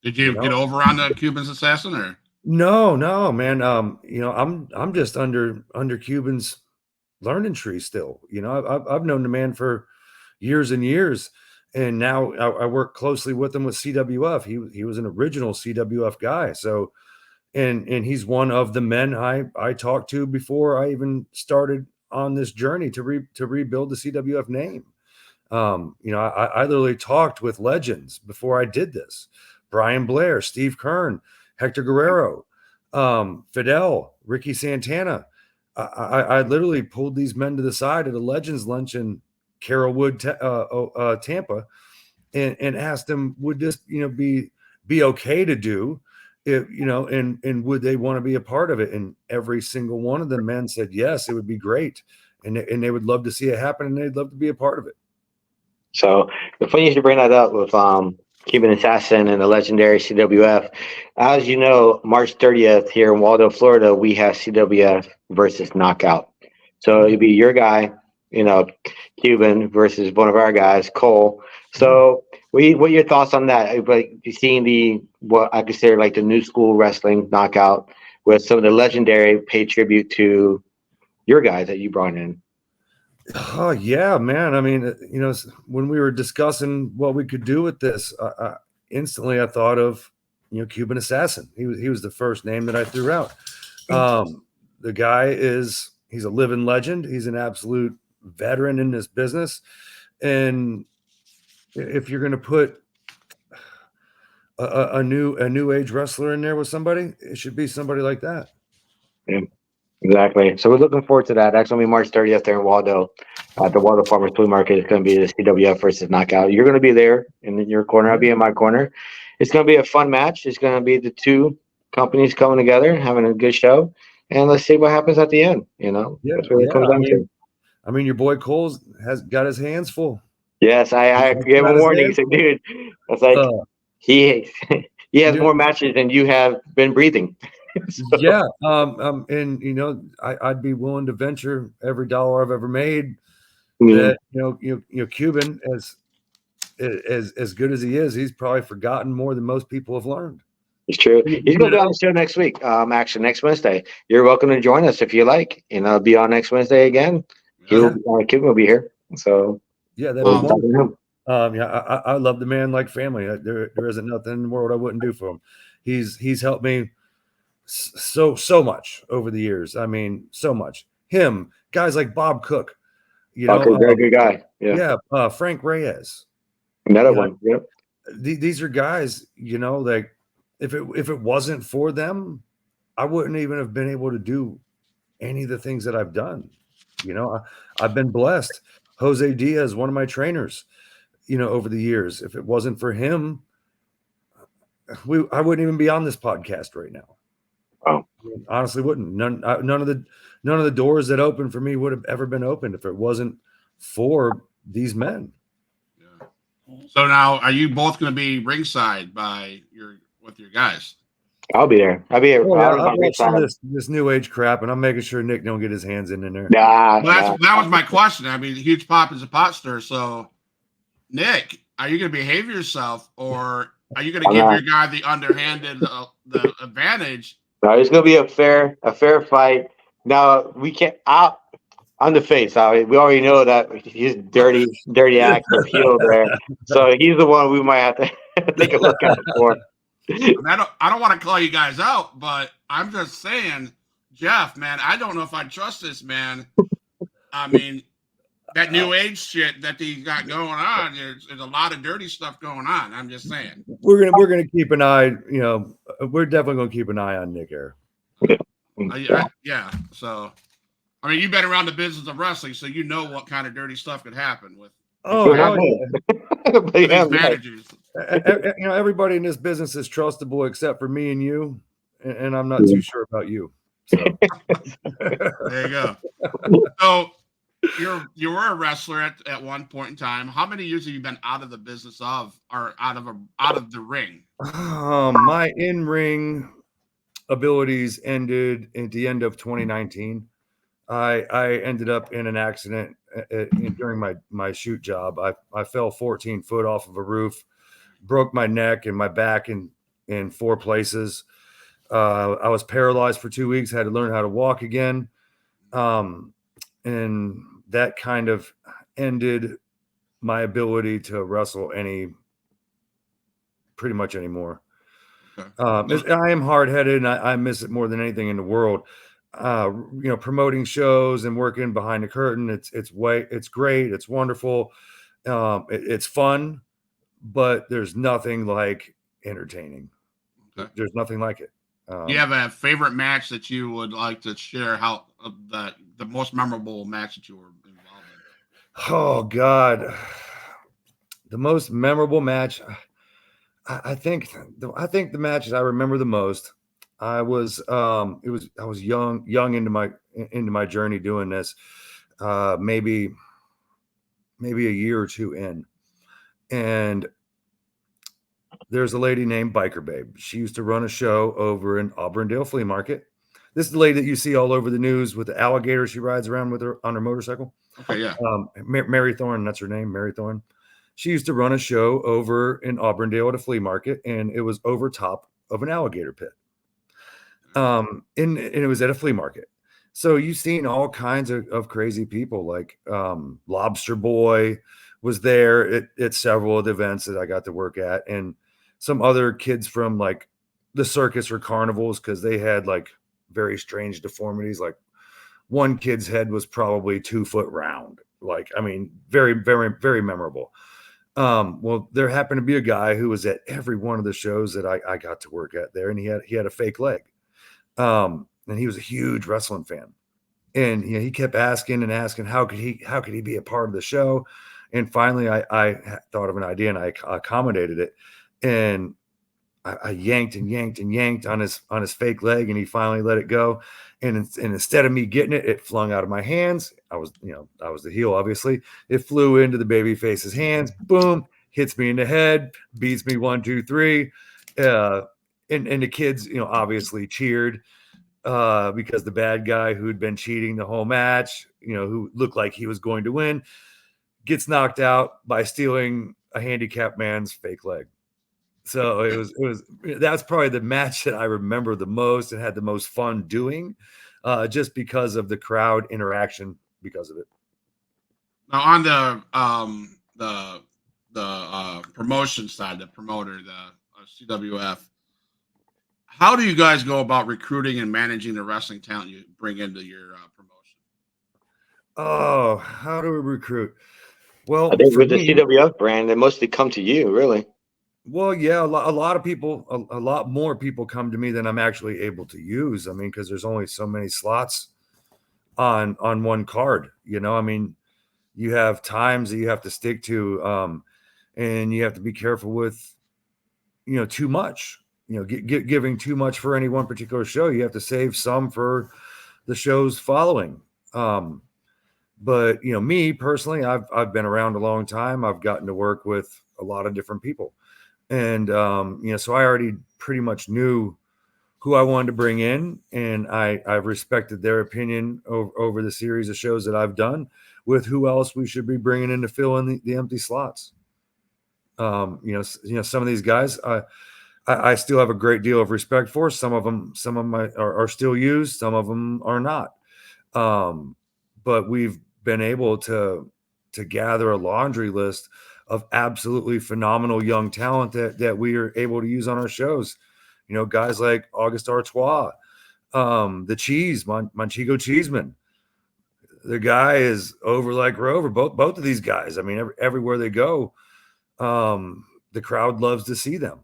Did you get over on the Cuban's Assassin, or? No, man. I'm just under Cuban's learning tree still. I've known the man for years and years, and now I work closely with him with CWF. He was an original CWF guy. So, and he's one of the men I talked to before I even started on this journey to rebuild the CWF name. I literally talked with legends before I did this. Brian Blair, Steve Kern, Hector Guerrero, Fidel, Ricky Santana. I literally pulled these men to the side at a Legends lunch in Carrollwood, Tampa, and asked them, would this, be okay to do, if and would they want to be a part of it? And every single one of the men said yes, it would be great, and they would love to see it happen, and they'd love to be a part of it. So it's funny you should bring that up with Cuban Assassin and the legendary CWF. As you know, March 30th here in Waldo, Florida, we have CWF versus Knockout. So it'd be your guy, Cuban versus one of our guys, Cole. So what are your thoughts on that? Like seeing what I consider like the new school wrestling Knockout with some of the legendary pay tribute to your guys that you brought in. Oh yeah, man. I mean, when we were discussing what we could do with this, instantly I thought of, Cuban Assassin. He was the first name that I threw out. The guy he's a living legend. He's an absolute veteran in this business. And if you're going to put a new age wrestler in there with somebody, it should be somebody like that. Yeah. Exactly. So we're looking forward to that. That's going to be March 30th there in Waldo. At the Waldo Farmers Flea Market, it's going to be the CWF versus Knockout. You're going to be there in your corner. I'll be in my corner. It's going to be a fun match. It's going to be the two companies coming together, having a good show. and let's see what happens at the end. Yeah, That's what it comes down to. I mean, your boy Cole's has got his hands full. Yes, I He's gave him got a his warning. hands Said, full. dude, I was like, he he has dude. more matches than you have been breathing. So, Yeah. And I'd be willing to venture every dollar I've ever made that Cuban as good as he is, he's probably forgotten more than most people have learned. it's true. He's going to be on the show next week. Actually, next Wednesday. You're welcome to join us if you like. Be on next Wednesday again. Cuban will be here. So yeah, that'd we'll be talk to wonderful. him. I love the man like family. There isn't nothing in the world I wouldn't do for him. He's helped me so much over the years. I mean, so much. Him, guys like Bob Cook, Very good guy. Yeah. Frank Reyes. Another one. Yep. These are guys, like if it wasn't for them, I wouldn't even have been able to do any of the things that I've done. I've been blessed. Jose Diaz, one of my trainers, over the years. If it wasn't for him, I wouldn't even be on this podcast right now. Wow. I mean, honestly, wouldn't. None of the doors that opened for me would have ever been opened if it wasn't for these men. Yeah. So now, are you both going to be ringside with your guys? I'll be there. I'll be here. Oh, yeah, I'm watching this new age crap, and I'm making sure Nick don't get his hands in there. Nah, that was my question. I mean, Huge Pop is a pot stir. So, Nick, are you going to behave yourself, or are you going to give your guy the underhanded the advantage? No, it's going to be a fair fight. Now we can't. On the face, we already know that he's dirty active heel there. So he's the one we might have to take a look out for. I don't want to call you guys out, but I'm just saying, Jeff, man, I don't know if I trust this man. I mean, that new age shit that he got going on, there's a lot of dirty stuff going on. I'm just saying. We're gonna keep an eye. We're definitely gonna keep an eye on Nick here. Yeah. So, I mean, you've been around the business of wrestling, so you know what kind of dirty stuff could happen with. These managers. Everybody in this business is trustable except for me and you, and I'm not too sure about you. So. There you go. So you were a wrestler at one point in time. How many years have you been out of the business or out of the ring? My in-ring abilities ended at the end of 2019. I ended up in an accident during my shoot job. I fell 14 foot off of a roof, broke my neck and my back in 4 places. I was paralyzed for 2 weeks, had to learn how to walk again. And that kind of ended my ability to wrestle pretty much anymore. Okay. I am hard-headed and I miss it more than anything in the world. Promoting shows and working behind the curtain. It's great. It's wonderful. It's fun, but there's nothing like entertaining. Okay. There's nothing like it. Do you have a favorite match that you would like to share? How the most memorable match that you were involved in? Oh God, the most memorable match. I think the matches I remember the most. I was young into my journey doing this, maybe a year or two in, and there's a lady named Biker Babe. She used to run a show over in Auburndale Flea Market. This is the lady that you see all over the news with the alligator she rides around with on her motorcycle. Okay, yeah. Mary Thorne, that's her name, Mary Thorne. She used to run a show over in Auburndale at a flea market, and it was over top of an alligator pit. And it was at a flea market. So you've seen all kinds of crazy people, like Lobster Boy was there at several of the events that I got to work at, and some other kids from like the circus or carnivals, because they had like very strange deformities. Like one kid's head was probably 2 foot round. Like, I mean, very, very, very memorable. Well, there happened to be a guy who was at every one of the shows that I got to work at there, and he had a fake leg. And he was a huge wrestling fan, and he kept asking how could he be a part of the show. And finally I thought of an idea, and I accommodated it, and I yanked and yanked and yanked on his fake leg, and he finally let it go. and instead of me getting it, it flung out of my hands. I was the heel, obviously. It flew into the babyface's hands. Boom, hits me in the head, beats me 1, 2, 3. And the kids, obviously cheered because the bad guy who'd been cheating the whole match, who looked like he was going to win, gets knocked out by stealing a handicapped man's fake leg. So that's probably the match that I remember the most and had the most fun doing, just because of the crowd interaction because of it. Now on the promotion side, the promoter, the CWF, how do you guys go about recruiting and managing the wrestling talent you bring into your promotion? Oh, how do we recruit? Well, I think for with the me, CWF brand, they mostly come to you, really. well, yeah, a lot of people, a lot more people come to me than I'm actually able to use. I mean, because there's only so many slots on one card. I mean, you have times that you have to stick to, and you have to be careful with, too much. Giving too much for any one particular show. You have to save some for the shows following. But me personally, I've been around a long time. I've gotten to work with a lot of different people. And, so I already pretty much knew who I wanted to bring in, and I've respected their opinion over the series of shows that I've done with who else we should be bringing in to fill in the empty slots. Some of these guys, I still have a great deal of respect for. Some of them are still used. Some of them are not. But we've been able to gather a laundry list of absolutely phenomenal young talent that we are able to use on our shows. Guys like August Artois, the Cheese, Manchego Cheeseman. The guy is over like Rover. Both of these guys. I mean, everywhere they go, the crowd loves to see them.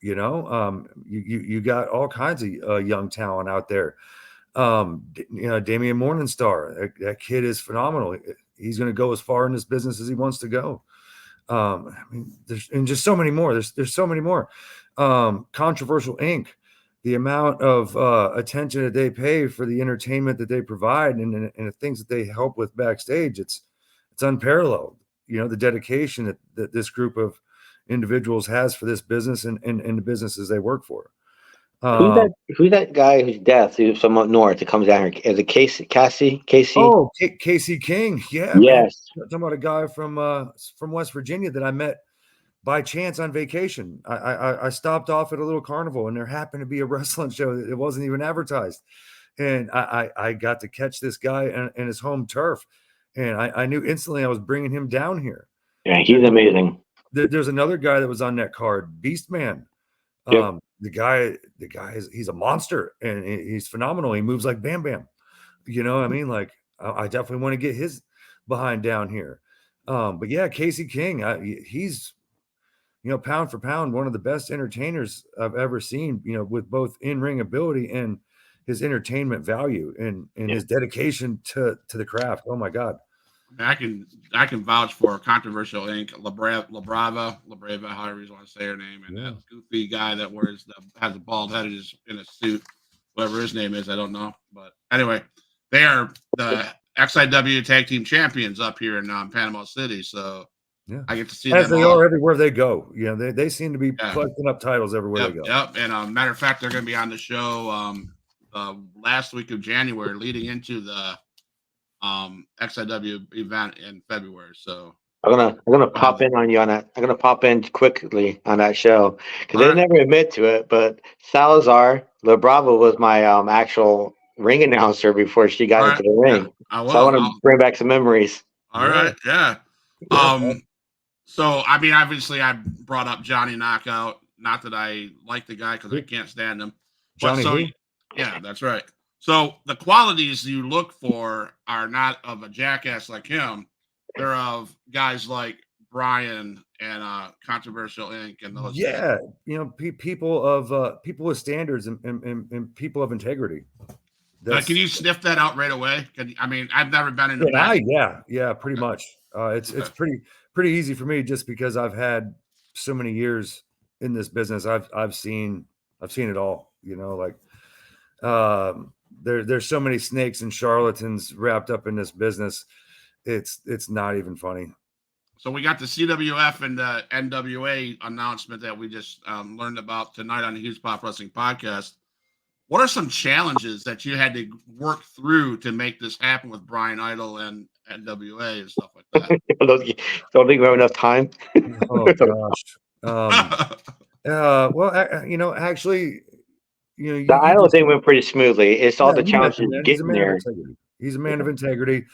You got all kinds of young talent out there. Damian Morningstar, that kid is phenomenal. He's going to go as far in this business as he wants to go. I mean, there's just so many more. There's so many more. Controversial Inc. The amount of attention that they pay for the entertainment that they provide and the things that they help with backstage, it's unparalleled. The dedication that this group of individuals has for this business and the businesses they work for. Who's that guy who's deaf, who's from up north that comes down here? Is it Casey? Oh, Casey King. Yeah, man. Yes. Talking about a guy from West Virginia that I met by chance on vacation. I stopped off at a little carnival and there happened to be a wrestling show that it wasn't even advertised. And I got to catch this guy in his home turf. And I knew instantly I was bringing him down here. Yeah, he's amazing. There's another guy that was on that card, Beastman. Yep. The guy he's a monster and he's phenomenal. He moves like Bam Bam. I mean, like I definitely want to get his behind down here. But yeah, Casey King, he's pound for pound one of the best entertainers I've ever seen. With both in-ring ability and his entertainment value and his dedication to the craft. Oh my God. I can vouch for Controversial Inc. La Brava, however you want to say her name, and that goofy guy that has a bald head in a suit, whatever his name is, I don't know. But anyway, they are the XIW Tag Team Champions up here in Panama City, so I get to see as them they all. are everywhere they go. They seem to be collecting up titles everywhere they go. Yep, and matter of fact, they're going to be on the show last week of January, leading into the XIW event in February. So I'm gonna pop in on you on that. I'm gonna pop in quickly on that show because they right. never admit to it. But Salazar La Brava was my actual ring announcer before she got into the ring. Yeah, so I want to bring back some memories. All right, yeah. So I mean, obviously, I brought up Johnny Knockout. Not that I like the guy because I can't stand him. Johnny, yeah, that's right. So the qualities you look for are not of a jackass like him. They're of guys like Brian and Controversial Inc. and those. Yeah, people with standards and people of integrity. Can you sniff that out right away? I mean, I've never been in yeah, pretty much. It's pretty easy for me just because I've had so many years in this business. I've seen it all. there's so many snakes and charlatans wrapped up in this business. It's not even funny. So we got the CWF and the NWA announcement that we just learned about tonight on the Huge Pop Wrestling Podcast. What are some challenges that you had to work through to make this happen with Brian Idol and NWA and stuff like that? Don't think we have enough time. Oh gosh. Actually, The Idol thing went pretty smoothly. It's all the challenges getting there. He's a man of integrity.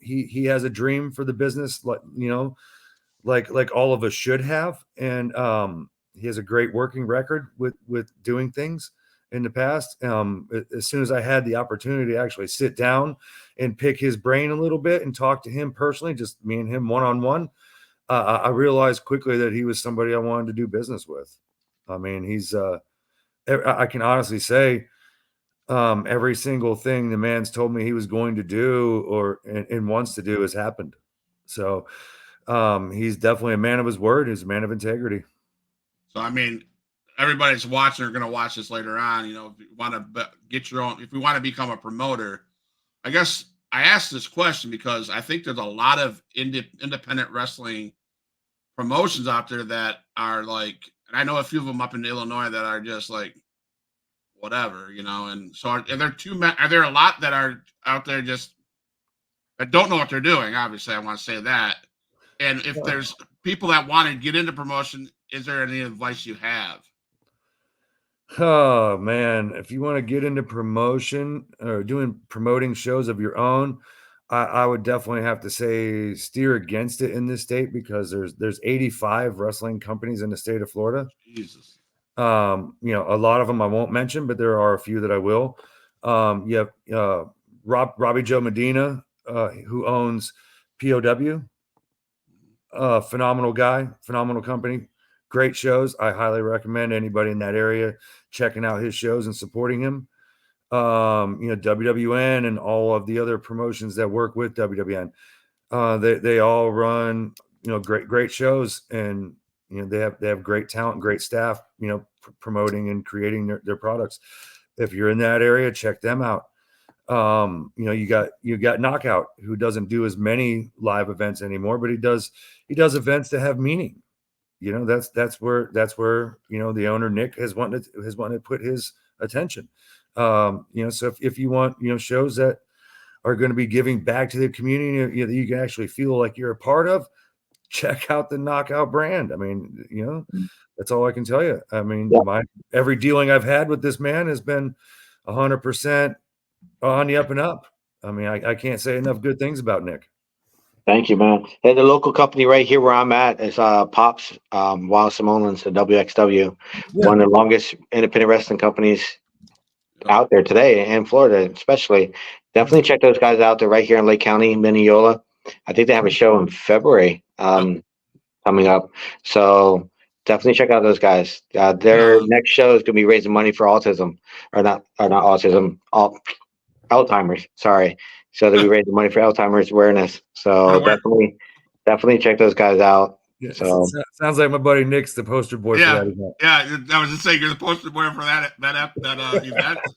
He has a dream for the business, like all of us should have, and he has a great working record with doing things in the past. As soon as I had the opportunity to actually sit down and pick his brain a little bit and talk to him personally, just me and him one-on-one, I realized quickly that he was somebody I wanted to do business with. I mean, I can honestly say every single thing the man's told me he was going to do and wants to do has happened. So he's definitely a man of his word. He's a man of integrity. So, I mean, everybody's watching or going to watch this later on. If you want to get your own, if you want to become a promoter, I guess I asked this question because I think there's a lot of independent wrestling promotions out there that are like, and I know a few of them up in Illinois that are just like, whatever, and so are there a lot that are out there just that don't know what they're doing? Obviously, I want to say that. And if there's people that want to get into promotion, is there any advice you have? Oh man, if you want to get into promotion or promoting shows of your own, I would definitely have to say steer against it in this state because there's 85 wrestling companies in the state of Florida. Jesus. A lot of them I won't mention, but there are a few that I will. You have Robbie Joe Medina, who owns POW. Phenomenal guy, phenomenal company, great shows. I highly recommend anybody in that area checking out his shows and supporting him. WWN and all of the other promotions that work with WWN, they all run great shows, and they have great talent, great staff, promoting and creating their products. If you're in that area, check them out. You got Knockout, who doesn't do as many live events anymore, but he does events that have meaning. That's where the owner Nick has wanted to put his attention. So if you want shows that are going to be giving back to the community, that you can actually feel like you're a part of, check out the Knockout brand. I mean, that's all I can tell you. I mean, every dealing I've had with this man has been 100% on the up and up. I mean, I can't say enough good things about Nick. Thank you, man. And the local company right here where I'm at is Pops Wild Samoans, the WXW, one of the longest independent wrestling companies out there today in Florida, especially. Definitely check those guys out. They're right here in Lake County, Mineola. I think they have a show in February coming up. So definitely check out those guys. Their next show is going to be raising money for autism, or not autism, Alzheimer's. Sorry. So they'll be raising money for Alzheimer's awareness. So definitely check those guys out. Yeah, so sounds like my buddy Nick's the poster boy for that event. Yeah, I was just saying you're the poster boy for that event.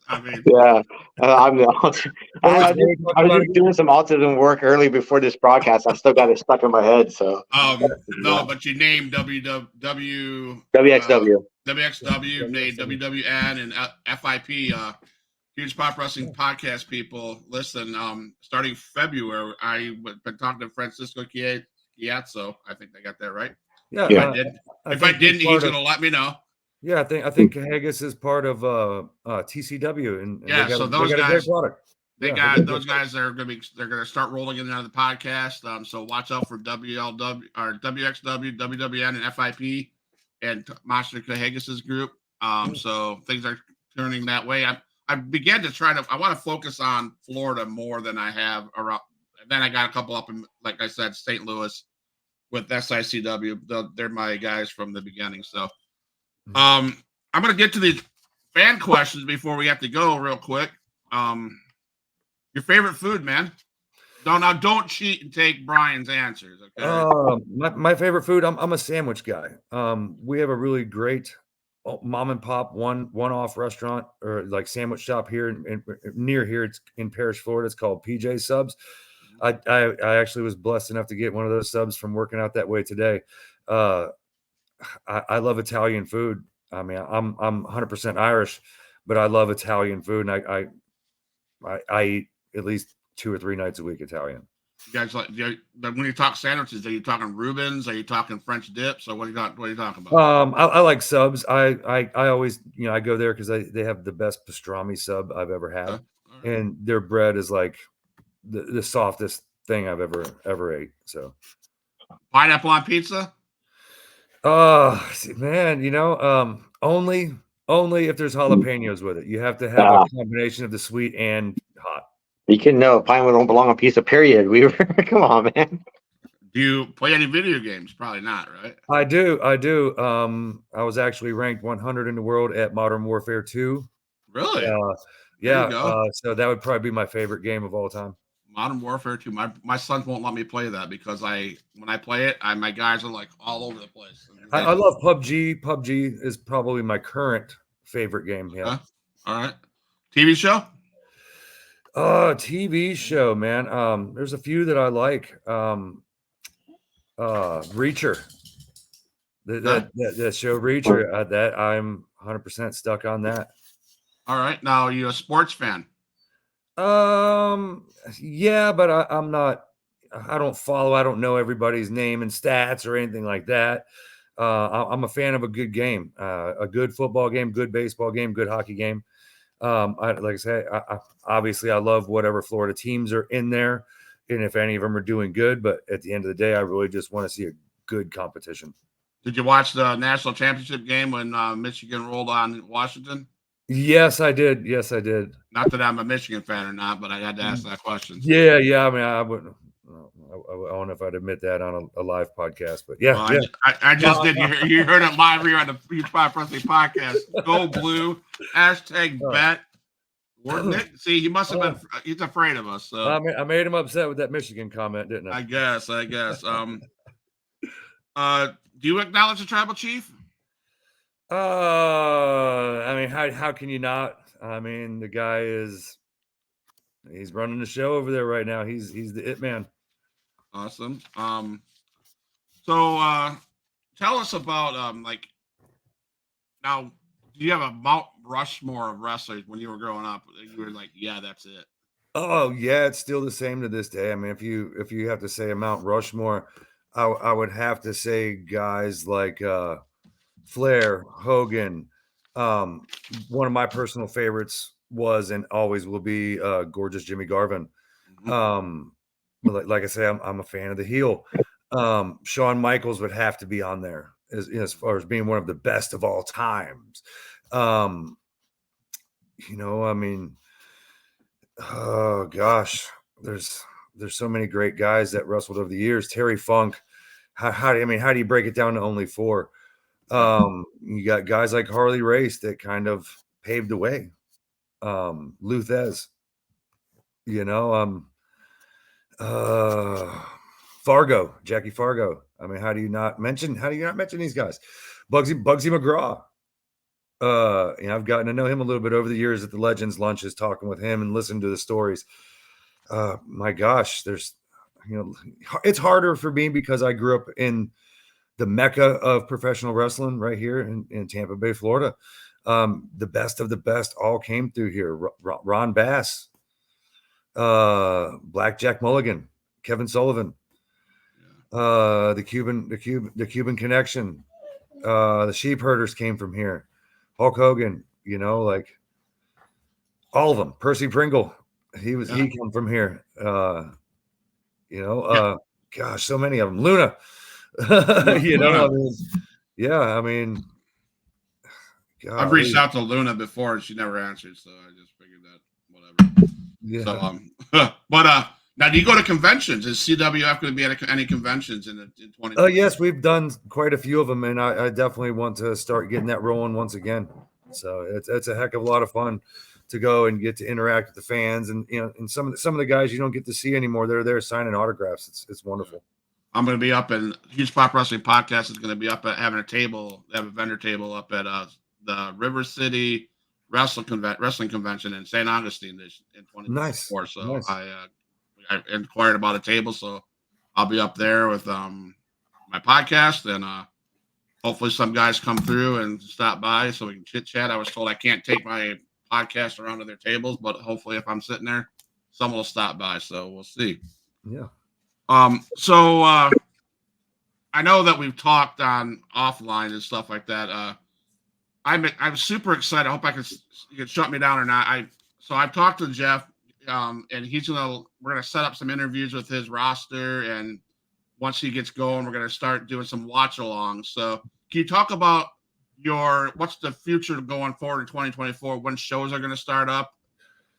I mean, yeah, I was just doing some autism work early before this broadcast. I still got it stuck in my head. So no, but you named WXW, named WWN and FIP. Huge Pop Wrestling Podcast people, listen. Starting February, I've been talking to Francisco Chiazzo. I think they got that right. Yeah. If I didn't, he's going to let me know. Yeah, I think Haggis is part of TCW, and so those guys, those guys are going to start rolling in on the podcast. So watch out for WLW or WXW, WWN, and FIP, and Monster Haggis' group. So things are turning that way. I began to I want to focus on Florida more than I have around. And then I got a couple up in, like I said, St. Louis with SICW. They're my guys from the beginning. So I'm going to get to the fan questions before we have to go real quick. Your favorite food, man? Don't cheat and take Brian's answers. Okay. My favorite food, I'm a sandwich guy. We have a really great mom and pop one-off restaurant or like sandwich shop here near here. It's in Parrish, Florida. It's called PJ Subs. I actually was blessed enough to get one of those subs from working out that way today. I love Italian food. I mean, I'm 100% Irish, but I love Italian food, and I eat at least 2 or 3 nights a week Italian. You guys when you talk sandwiches, are you talking Reubens? Are you talking French dips? Or what are you talking about? I like subs. I always, I go there because they have the best pastrami sub I've ever had, All right. and their bread is like the softest thing I've ever ate. So Pineapple on pizza? Man, only if there's jalapenos with it. You have to have a combination of the sweet and hot. You can know pineapple don't belong on pizza, period. We were come on, man. Do you play any video games? Probably not, right? I do. I was actually ranked 100 in the world at Modern Warfare 2. Really? Yeah. So that would probably be my favorite game of all time. Modern Warfare 2. My sons won't let me play that because when I play it, my guys are like all over the place. I love PUBG. PUBG is probably my current favorite game. Yeah. All right. TV show? TV show, man. There's a few that I like. Reacher. That show Reacher. That I'm 100% stuck on that. All right. Now, are you a sports fan? Yeah, but I'm not. I don't follow. I don't know everybody's name and stats or anything like that. I'm a fan of a good game, a good football game, good baseball game, good hockey game. Like I say, obviously I love whatever Florida teams are in there, and if any of them are doing good. But at the end of the day, I really just want to see a good competition. Did you watch the national championship game when Michigan rolled on Washington? Yes, I did. Not that I'm a Michigan fan or not, but I had to ask that question. Yeah. I mean, I wouldn't. I don't know if I'd admit that on a live podcast, but yeah. Well, I just did. You heard it live here on the Huge Pop Wrestling Podcast. Go Blue. #bet. Nick, see, he must have been. He's afraid of us. So I made him upset with that Michigan comment, didn't I? I guess. Do you acknowledge the tribal chief? I mean, how can you not? I mean, the guy he's running the show over there right now. He's the it man. Awesome. So tell us about now, do you have a Mount Rushmore of wrestlers when you were growing up? You were like, yeah, that's it. Oh yeah, it's still the same to this day. I mean, if you have to say a Mount Rushmore, I would have to say guys like Flair, Hogan. One of my personal favorites was and always will be gorgeous Jimmy Garvin. Like I say, I'm a fan of the heel. Shawn Michaels would have to be on there as far as being one of the best of all times. I mean, oh gosh, there's so many great guys that wrestled over the years. Terry Funk. How do you break it down to only 4? You got guys like Harley Race that kind of paved the way. Lou Thez, Fargo, Jackie Fargo. I mean, how do you not mention these guys? Bugsy McGraw. I've gotten to know him a little bit over the years at the Legends lunches, talking with him and listening to the stories. My gosh, it's harder for me because I grew up in the mecca of professional wrestling right here in Tampa Bay, Florida. The best of the best all came through here. Ron Bass, Blackjack Mulligan, Kevin Sullivan, the Cuban Connection, the Sheep Herders came from here. Hulk Hogan, like all of them. Percy Pringle, he came from here. Gosh, so many of them. Luna, I mean, God, I've reached out to Luna before and she never answered, so I just figured that whatever. Yeah. So, but now, do you go to conventions? Is CWF going to be at any conventions in 2020? Yes, we've done quite a few of them, and I definitely want to start getting that rolling once again. So it's a heck of a lot of fun to go and get to interact with the fans, and and some of the guys you don't get to see anymore. They're there signing autographs. It's wonderful. I'm going to be up in Huge Pop Wrestling Podcast is going to be up at having a table. They have a vendor table up at the River City wrestling convention in St. Augustine in 2024. Nice. So Nice. I inquired about a table, so I'll be up there with my podcast, and hopefully some guys come through and stop by so we can chit chat. I was told I can't take my podcast around to their tables, but hopefully if I'm sitting there, someone will stop by. So we'll see. Yeah. So I know that we've talked on offline and stuff like that. I'm super excited. I hope you can shut me down or not. I've talked to Jeff, and we're gonna set up some interviews with his roster, and once he gets going, we're gonna start doing some watch alongs. So can you talk about what's the future going forward in 2024? When shows are gonna start up,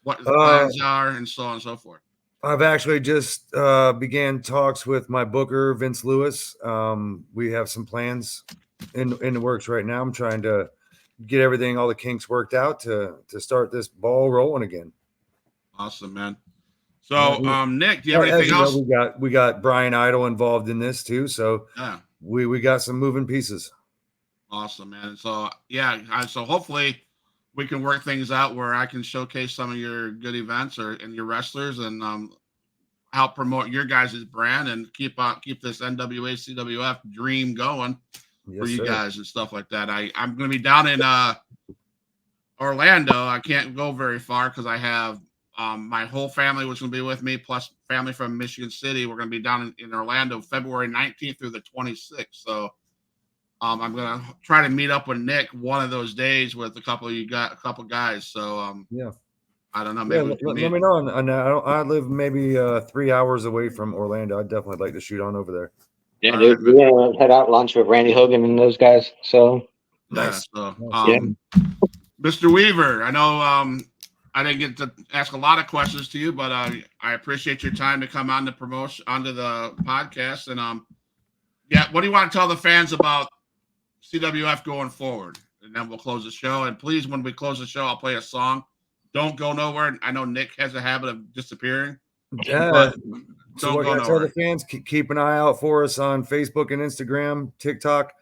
what the plans are, and so on and so forth. I've actually just began talks with my booker, Vince Lewis. We have some plans in the works right now. I'm trying to get all the kinks worked out to start this ball rolling again. Awesome, man. So, Nick, do you have As anything you know, else? we got Brian Idol involved in this too, so Yeah. we got some moving pieces. Awesome, man. So so hopefully we can work things out where I can showcase some of your good events and your wrestlers, and help promote your guys' brand and keep this NWA CWF dream going for you guys and stuff like that. I'm going to be down in Orlando. I can't go very far because I have my whole family, which will be with me, plus family from Michigan City. We're going to be down in Orlando February 19th through the 26th. So I'm going to try to meet up with Nick one of those days with a couple guys. So yeah. I don't know. Maybe let me know. And I live maybe 3 hours away from Orlando. I'd definitely like to shoot on over there. Yeah, dude, we're gonna head out lunch with Randy Hogan and those guys. So Nice. Yeah, so, Mr. Weaver, I know I didn't get to ask a lot of questions to you, but I appreciate your time to come on onto the podcast. And what do you want to tell the fans about CWF going forward? And then we'll close the show. And please, when we close the show, I'll play a song. Don't go nowhere. I know Nick has a habit of disappearing. Yeah. So what I tell the fans, keep an eye out for us on Facebook and Instagram, TikTok.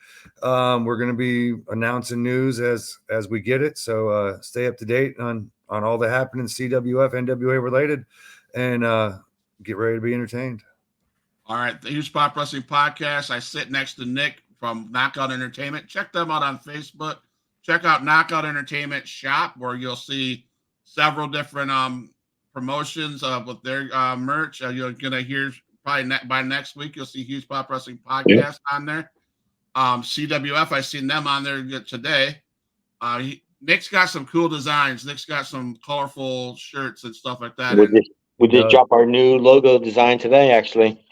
We're going to be announcing news as we get it. So stay up to date on all the happening CWF, NWA related, and get ready to be entertained. All right. The Huge Pop Wrestling Podcast. I sit next to Nick from Knockout Entertainment. Check them out on Facebook. Check out Knockout Entertainment Shop, where you'll see several different promotions with their merch. You're gonna hear probably by next week. You'll see Huge Pop Wrestling Podcast on there. CWF, I seen them on there today. Nick's got some cool designs. Nick's got some colorful shirts and stuff like that. We just dropped our new logo design today, actually.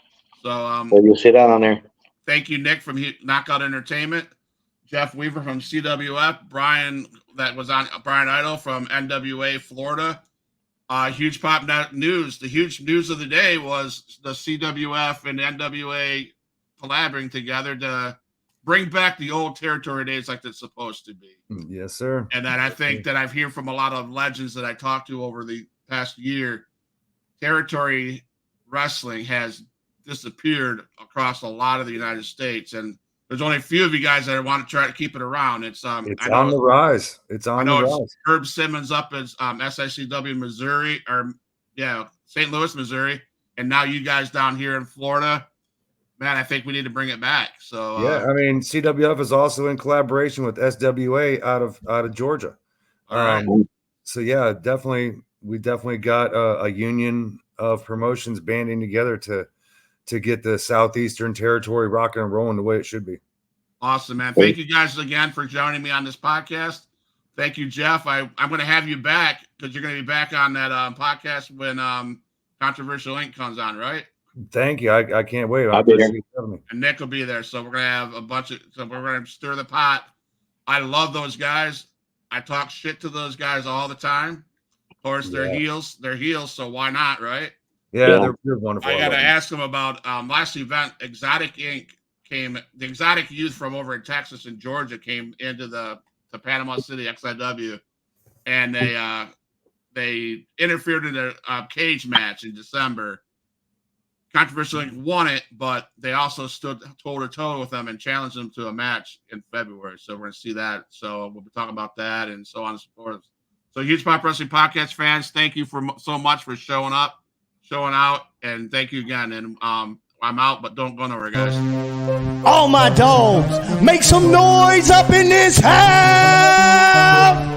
So you'll see that on there. Thank you, Nick from Knockout Entertainment. Jeff Weaver from CWF. Brian Idol from NWA Florida. Huge Pop News. The huge news of the day was the CWF and NWA collaborating together to bring back the old territory days like it's supposed to be. Yes, sir. And that I think that I've heard from a lot of legends that I talked to over the past year, territory wrestling has disappeared across a lot of the United States. And there's only a few of you guys that want to try to keep it around. It's on the rise. It's on the rise. It's Herb Simmons up as SICW Missouri, St. Louis, Missouri, and now you guys down here in Florida. Man, I think we need to bring it back. So I mean, CWF is also in collaboration with SWA out of Georgia. All right. So yeah, we definitely got a union of promotions banding together to get the Southeastern Territory rocking and rolling the way it should be. Awesome, man. Thank you guys again for joining me on this podcast. Thank you, Jeff. I'm going to have you back because you're going to be back on that podcast when Controversial Inc. comes on, right? Thank you. I can't wait. I'll be there. And Nick will be there. So we're going to have we're going to stir the pot. I love those guys. I talk shit to those guys all the time. Of course, they're heels. They're heels, so why not, right? Yeah. They're wonderful. I got to ask them about last event. Exotic Inc. came. The Exotic Youth from over in Texas and Georgia came into the Panama City XIW, and they interfered in a cage match in December. controversially won it, but they also stood toe to toe with them and challenged them to a match in February. So we're going to see that. So we'll be talking about that and so on and so forth. So Huge Pop Wrestling Podcast fans, thank you so much for showing out, and thank you again. And I'm out, but don't go nowhere, guys. All my dogs, make some noise up in this house.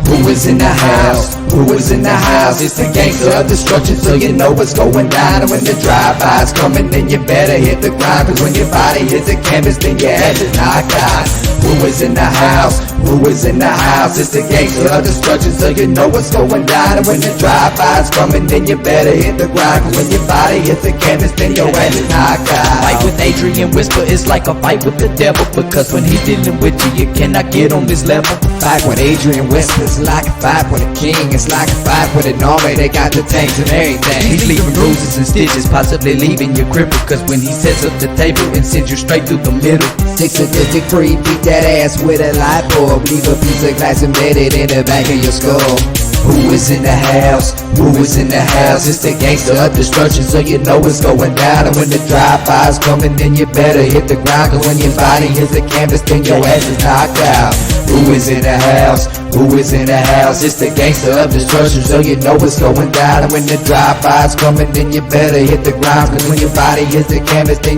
Who is in the house? Who is in the house? It's the gangster of destruction, so you know what's going down. And when the drive-by's coming, then you better hit the ground. Cause when your body hits the canvas, then your ass is knocked out. Who is in the house? Who is in the house? It's the gangster of destruction, so you know what's going down. And when the drive-by's coming, then you better hit the ground. Cause when your body hits the canvas, then your ass is knocked out. Fight with Adrian Whisper is like a fight with the devil, because when he's dealing with you, you cannot get on this level. Fight with Adrian Whisper is like a fight with a king. It's like a fight with an army. They got the tanks and everything. He's leaving bruises and stitches, possibly leaving you crippled. Cause when he sets up the table and sends you straight through the middle. 6 sadistic free, beat that ass with a light bulb. Leave a piece of glass embedded in the back of your skull. Who is in the house? Who is in the house? It's the gangster of destruction, so you know what's going down. And when the drive-by's coming, then you better hit the ground. Cause when your body hits the canvas, then your ass is knocked out. Who is in the house? Who is in the house? It's the gangster of destruction, so you know what's going down. And when the drive-by's coming, then you better hit the ground. Cause when your body hits the canvas, then